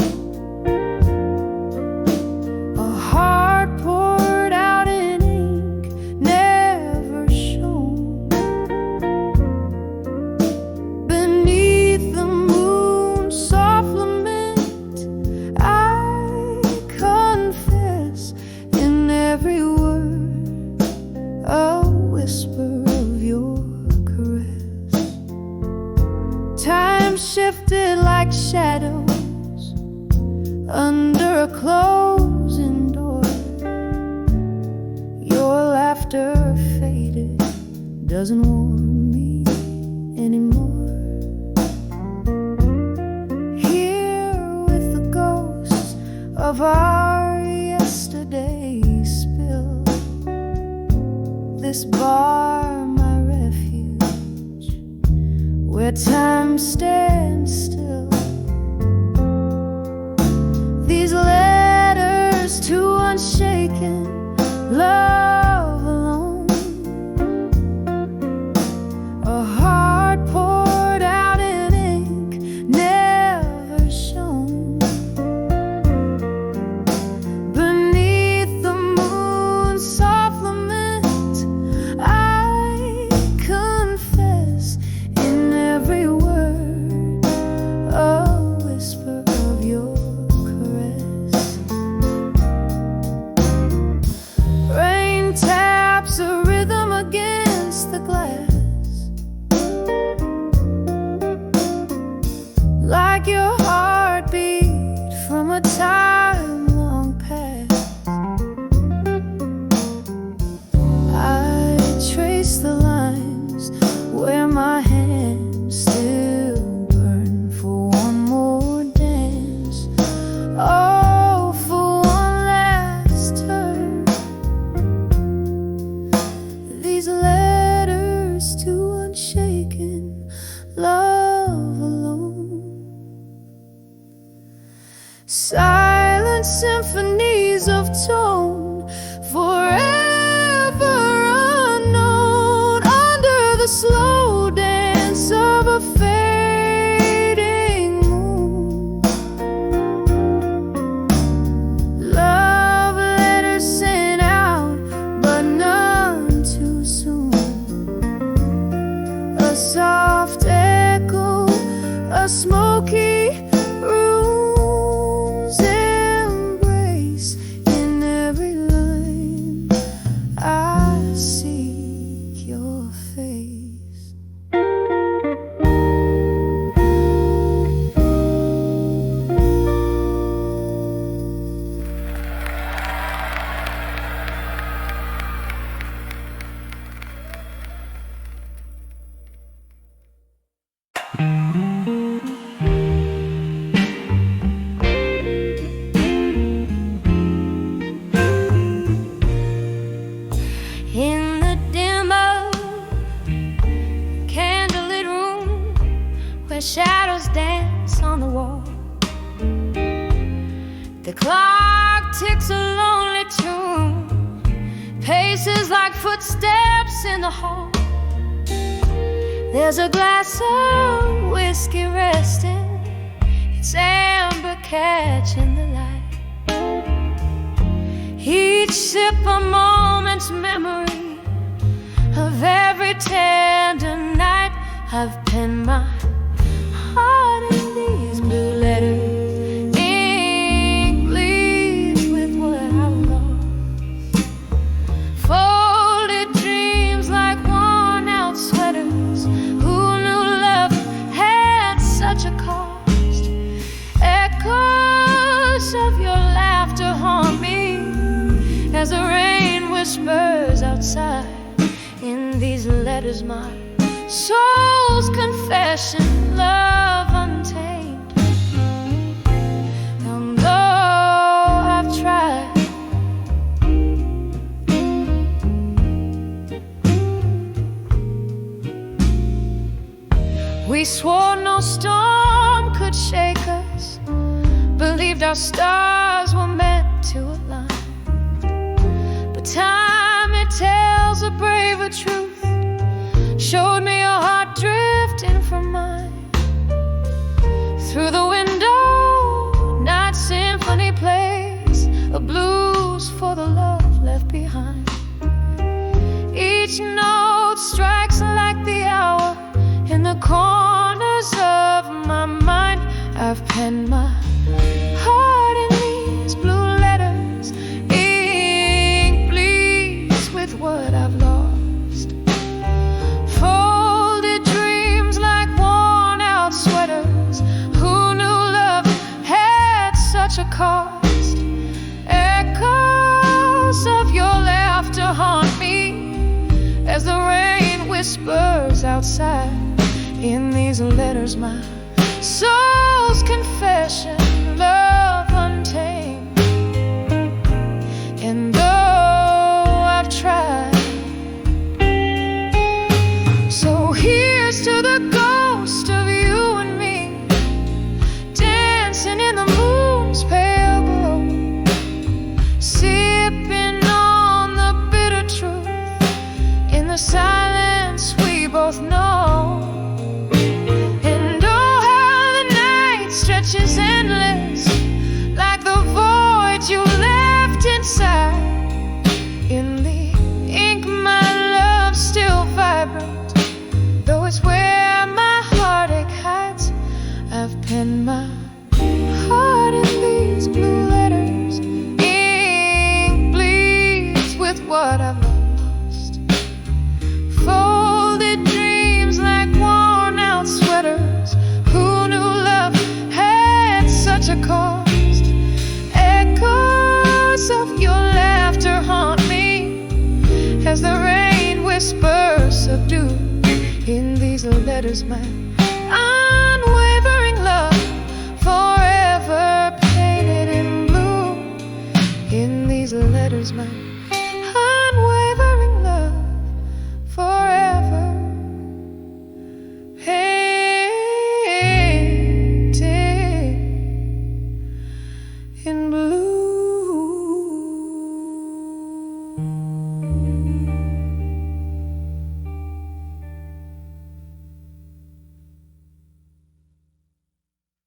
a heart poured out in ink never shown, beneath the moon's soft lament. I confess in every word a whisper of your time shifted like shadows under a closing door. Your laughter faded, doesn't warm me anymore. Here with the ghosts of our yesterday spill, this bar my refuge, where time stands still. These letters to unshaken love alone, a heart poured out in ink never shown, beneath the moon's soft lament. I confess in every word a whisper of your caress. Rain taps a rhythm against the glass, like your heartbeat from a time long past. I trace the lines where my hands still burn for one more dance. Oh, for one last turn. These letters to unshaken love alone, silent symphonies of tone, forever unknown, under the slow dance of a fading moon. Love letters sent out, but none too soon. A soft echo, a smoky room's embrace. In every line I seek your face. In the dim of candlelit room, where shadows dance on the wall, the clock ticks a lonely tune, paces like footsteps in the hall. There's a glass of whiskey resting, its amber catching the light. Each sip a moment's memory of every tender night. I've penned my heart in these blue letters, ink bleeds with what I've lost. Folded dreams like worn out sweaters. Who knew love had such a cost? Echoes of your laughter haunt me as the rain whispers outside. In these letters, my soul's confession, love untamed. And though I've tried, we swore no storm could shake us, believed our stars were meant to align. But time, it tells a braver truth, showed me your heart drifting from mine. Through the window, night symphony plays, a blues for the love left behind. Each note strikes like the hour in the corners of my mind. I've penned my heart in these blue letters, ink bleeds with what I've lost. Folded dreams like worn out sweaters. Who knew love had such a cost? Echoes of your laughter haunt me as the rain whispers outside. In these letters, my soul's confession, love untamed. And though I've tried, so here's to the ghost of you and me, dancing in the moon's pale glow, sipping on the bitter truth in the silence we both know. And oh, how the night stretches endless, like the void you left inside. In the ink, my love's still vibrant, though it's where my heartache hides. I've penned my heart in these blue letters, ink bleeds with what I've lost. Folded dreams like worn out sweaters. Who knew love had such a cost? Echoes of your laughter haunt me as the rain whispers subdued. In these letters, my unwavering love, forever painted in blue. In these letters, my unwavering love, forever painted in blue.